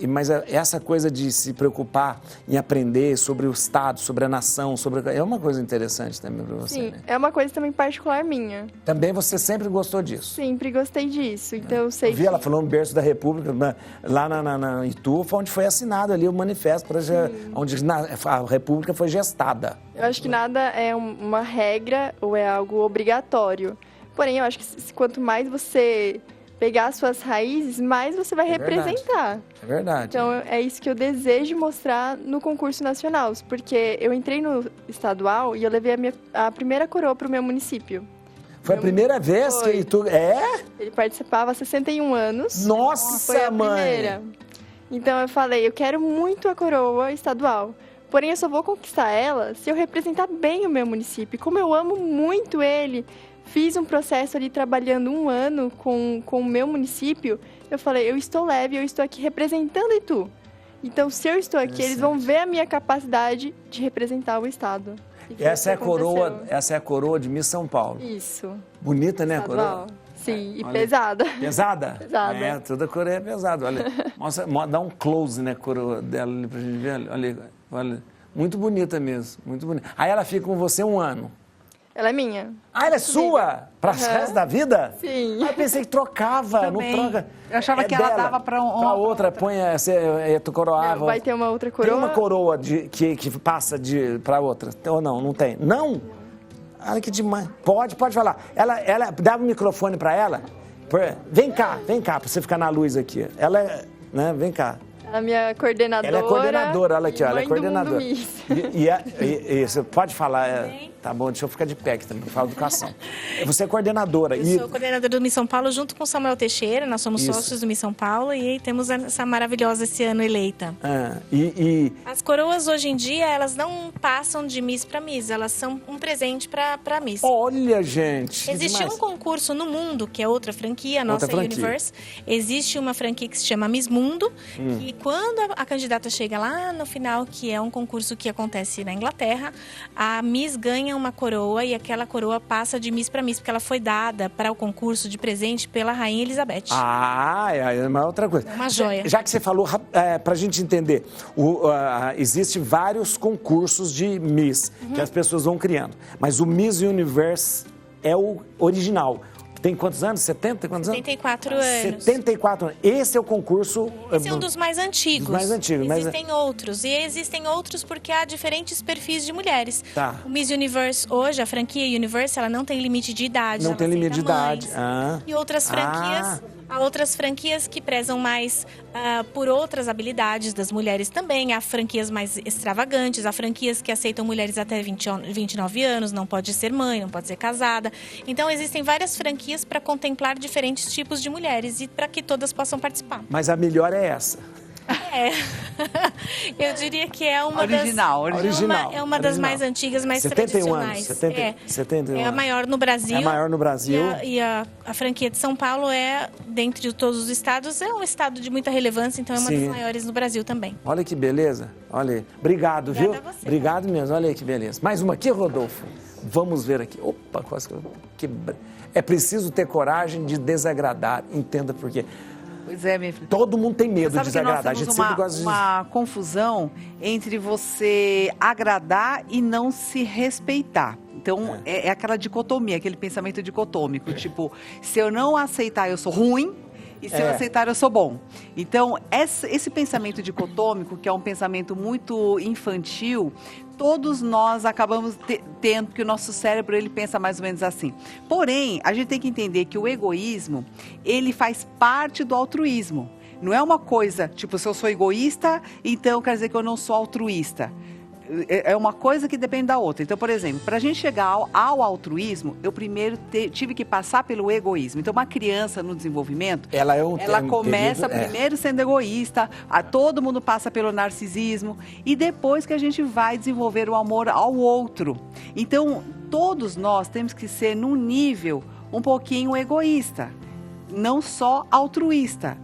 Mas essa coisa de se preocupar em aprender sobre o Estado, sobre a nação, é uma coisa interessante também para você, Sim, né? é uma coisa também particular minha. Também você sempre gostou disso? Sempre gostei disso. Então eu sei que... Ela falou no berço da República, lá na Itu, onde foi assinado ali o manifesto, onde a República foi gestada. Eu acho que nada é uma regra ou é algo obrigatório. Porém, eu acho que quanto mais você pegar as suas raízes, mais você vai representar. É verdade. Então, é isso que eu desejo mostrar no concurso nacional. Porque eu entrei no estadual e eu levei a primeira coroa para o meu município. Foi a primeira vez que Itu... Ele participava há 61 anos. Nossa, foi a mãe! Primeira. Então eu falei, eu quero muito a coroa estadual. Porém, eu só vou conquistar ela se eu representar bem o meu município. Como eu amo muito ele, fiz um processo ali trabalhando 1 ano com o meu município, eu falei, eu estou leve, eu estou aqui representando Itu. Então, se eu estou aqui, eles vão ver a minha capacidade de representar o estado. Essa é a coroa de Miss São Paulo. Isso. Bonita, né, a coroa? Sim, e pesada. Pesada? Pesada. Toda a coroa é pesada. Olha, dá um close, né, a coroa dela ali pra gente ver. Olha, muito bonita mesmo, muito bonita. Aí ela fica com você 1 ano. Ela é minha. Ah, ela é sua? Para o resto da vida? Sim. Eu pensei que trocava, também. Não troca. Eu achava que ela dava para outra, põe, tu coroava. Não, vai ter uma outra coroa. Tem uma coroa que passa para outra, ou não tem? Não? Olha que demais. Pode falar. Ela dá o microfone para ela. Vem cá, para você ficar na luz aqui. Ela, né, vem cá. Ela é minha coordenadora. Ela é coordenadora, olha aqui, ela é coordenadora. E você pode falar, tá bom, deixa eu ficar de pé aqui também, falo educação. Você é coordenadora. Eu sou coordenadora do Miss São Paulo junto com o Samuel Teixeira, nós somos sócios do Miss São Paulo e temos essa maravilhosa esse ano eleita. As coroas hoje em dia, elas não passam de Miss para Miss, elas são um presente para Miss. Olha, gente! Existe um concurso no Mundo, que é outra franquia, a nossa Universe. Existe uma franquia que se chama Miss Mundo, e quando a candidata chega lá no final, que é um concurso que acontece na Inglaterra, a Miss ganha uma coroa e aquela coroa passa de Miss para Miss, porque ela foi dada para o concurso de presente pela Rainha Elizabeth. É uma outra coisa. É uma joia. Já que você falou, para a gente entender, existem vários concursos de Miss que as pessoas vão criando, mas o Miss Universe é o original. Tem quantos anos? 70? Quantos 74 anos. 74 anos. Esse é o concurso... Esse é um dos mais antigos. Existem outros. E existem outros porque há diferentes perfis de mulheres. Tá. O Miss Universe hoje, a franquia Universe, ela não tem limite de idade. Não tem limite de idade. E outras franquias... Há outras franquias que prezam mais por outras habilidades das mulheres também. Há franquias mais extravagantes, há franquias que aceitam mulheres até 29 anos, não pode ser mãe, não pode ser casada. Então, existem várias franquias para contemplar diferentes tipos de mulheres e para que todas possam participar. Mas a melhor é essa. Eu diria que é uma original. É uma das mais antigas, mais 71 tradicionais. Anos. 71 é a maior no Brasil. É a maior no Brasil. E a franquia de São Paulo dentre todos os estados, é um estado de muita relevância, então é uma das maiores no Brasil também. Olha que beleza. Olha aí. Obrigado, viu? A você. Obrigado mesmo. Olha aí que beleza. Mais uma aqui, Rodolfo. Vamos ver aqui. Opa, quase que eu quebrei. É preciso ter coragem de desagradar. Entenda por quê. Pois é, minha filha. Todo mundo tem medo de desagradar. A gente sempre gosta de uma confusão entre você agradar e não se respeitar. Então, Então, é aquela dicotomia, aquele pensamento dicotômico. Tipo, se eu não aceitar, eu sou ruim. E se eu aceitar, eu sou bom. Então, esse pensamento dicotômico, que é um pensamento muito infantil, todos nós acabamos tendo, porque o nosso cérebro, ele pensa mais ou menos assim. Porém, a gente tem que entender que o egoísmo, ele faz parte do altruísmo. Não é uma coisa, tipo, se eu sou egoísta, então quer dizer que eu não sou altruísta. É uma coisa que depende da outra. Então, por exemplo, para a gente chegar ao altruísmo, eu primeiro tive que passar pelo egoísmo. Então, uma criança no desenvolvimento, ela começa primeiro sendo egoísta, todo mundo passa pelo narcisismo, e depois que a gente vai desenvolver o amor ao outro. Então, todos nós temos que ser num nível um pouquinho egoísta, não só altruísta.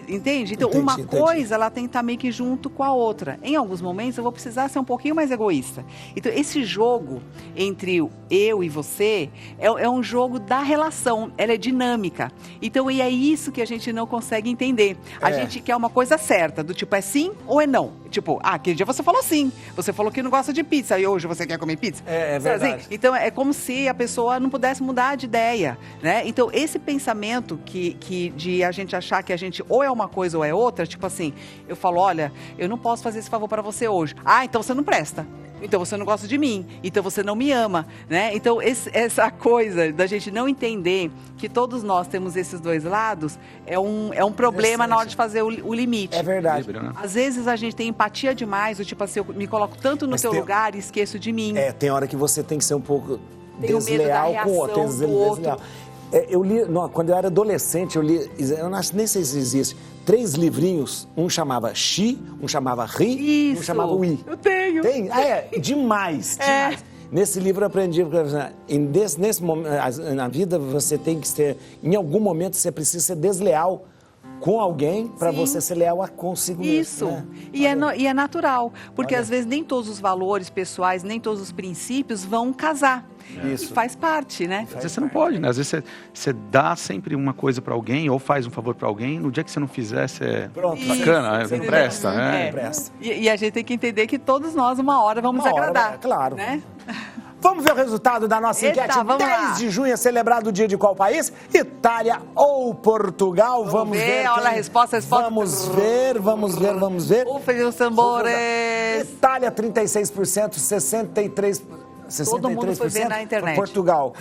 Entende? Então, entendi. Coisa, ela tem que estar meio que junto com a outra. Em alguns momentos, eu vou precisar ser um pouquinho mais egoísta. Então, esse jogo entre eu e você é um jogo da relação. Ela é dinâmica. Então, e é isso que a gente não consegue entender. A gente quer uma coisa certa, do tipo, é sim ou é não. Tipo, aquele dia você falou sim. Você falou que não gosta de pizza e hoje você quer comer pizza. É verdade. Assim? Então, é como se a pessoa não pudesse mudar de ideia, né? Então, esse pensamento de a gente achar que a gente ou é uma coisa ou é outra, tipo assim, eu falo, olha, eu não posso fazer esse favor para você hoje. Ah, então você não presta. Então você não gosta de mim. Então você não me ama, né? Então essa coisa da gente não entender que todos nós temos esses dois lados é um problema na hora de fazer o limite. É verdade. Às vezes a gente tem empatia demais, tipo assim, eu me coloco tanto no teu lugar e esqueço de mim. Tem hora que você tem que ser um pouco desleal com o outro. Eu li, quando eu era adolescente, eu nem sei se existe, 3 livrinhos, um chamava Xi, um chamava Ri, um chamava Ui. Eu tenho. Tem? Demais. Nesse livro eu aprendi, nesse momento, na vida você tem que ser, em algum momento você precisa ser desleal com alguém para você ser leal a consigo mesmo. Isso. Né? E é natural, porque às vezes nem todos os valores pessoais, nem todos os princípios vão casar. Isso. Faz parte, né? Às vezes você não pode, né? Às vezes você dá sempre uma coisa para alguém ou faz um favor para alguém, no dia que você não fizer, você... Pronto. Bacana, não presta, né? Presta. E a gente tem que entender que todos nós, uma hora, vamos agradar. Claro. Né? Vamos ver o resultado da nossa enquete. 10 de junho é celebrado o dia de qual país? Itália ou Portugal? Vamos ver. Olha a resposta. Vamos ver. Ufem os tambores. Itália, 36%, 63%. Todo mundo foi ver na internet. Portugal.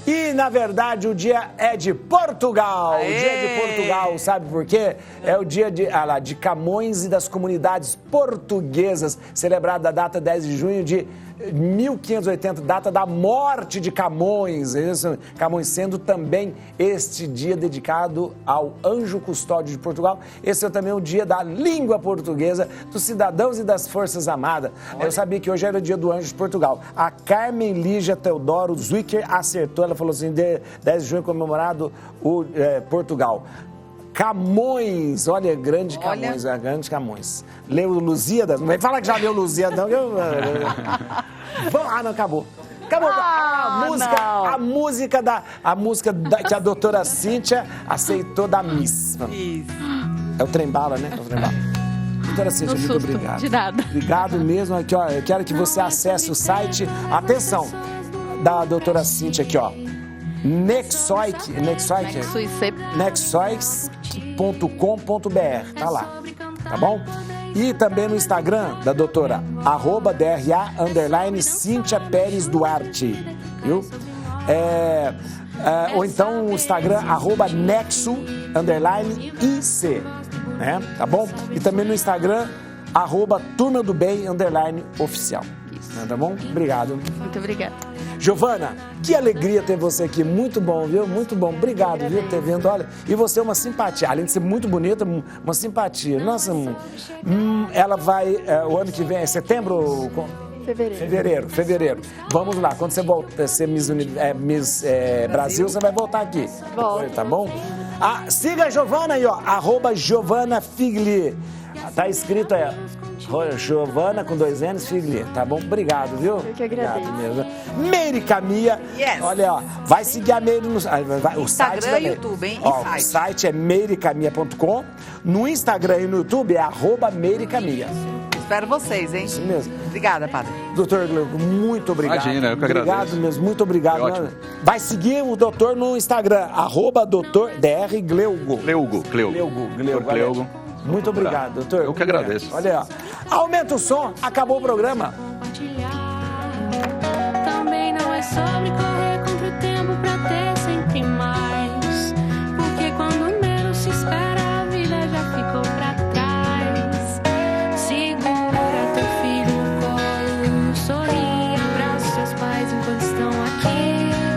E, na verdade, o dia é de Portugal. Aê! O dia de Portugal, sabe por quê? É o dia de Camões e das comunidades portuguesas, celebrado a data 10 de junho de 1580, data da morte de Camões. Isso, Camões sendo também este dia dedicado ao anjo custódio de Portugal. Esse é também o dia da língua portuguesa, dos cidadãos e das forças armadas. Eu sabia que hoje era o dia do anjo de Portugal. A Carmen Lígia Teodoro Zwicker acertou, ela falou assim, 10 de junho comemorado o Portugal. Camões, olha, grande Camões. Leu Lusíadas? Não vai falar que já leu Lusíadas, não. Não, acabou. A música que a doutora Cíntia aceitou da Miss. Isso. É o trem-bala, né? Doutora Cíntia, muito obrigado. De nada. Obrigado mesmo. Aqui, ó, eu quero que você acesse o site, atenção, da doutora Cíntia aqui, ó. Nexoix.com.br, tá lá, tá bom? E também no Instagram da doutora, @DRA_Cíntia Pérez Duarte, viu? Ou então o Instagram, @Nexo_IC, né? Tá bom? E também no Instagram, @Turma do Bem _oficial. Tá bom? Obrigado. Muito obrigada. Giovana, que alegria ter você aqui. Muito bom, viu? Muito bom. Obrigado, viu, por ter vindo. Olha, e você é uma simpatia. Além de ser muito bonita, uma simpatia. Nossa, ela vai, o ano que vem, é setembro? Fevereiro. Vamos lá, quando você voltar a ser Miss Brasil, você vai voltar aqui. Tá bom? Siga a Giovana aí, ó. @Giovana Figli. Tá escrito aí, Giovana com 2 N's, Figli, tá bom? Obrigado, viu? Eu que agradeço. Obrigado mesmo. Meire Camia. Yes. Olha, ó, vai seguir a Meire no Instagram site e YouTube, hein? O site é meiricamia.com. No Instagram e no YouTube é @meiricamia. Espero vocês, hein? Isso mesmo. Obrigada, padre. Doutor Gleugo, muito obrigado. Imagina, eu que agradeço. Obrigado mesmo, muito obrigado. Ótimo. Vai seguir o doutor no Instagram, @DrGleugo. Gleugo. Muito obrigado, doutor. Eu que agradeço. Olha aí, ó. Aumenta o som, acabou o programa. Também não é sobre correr.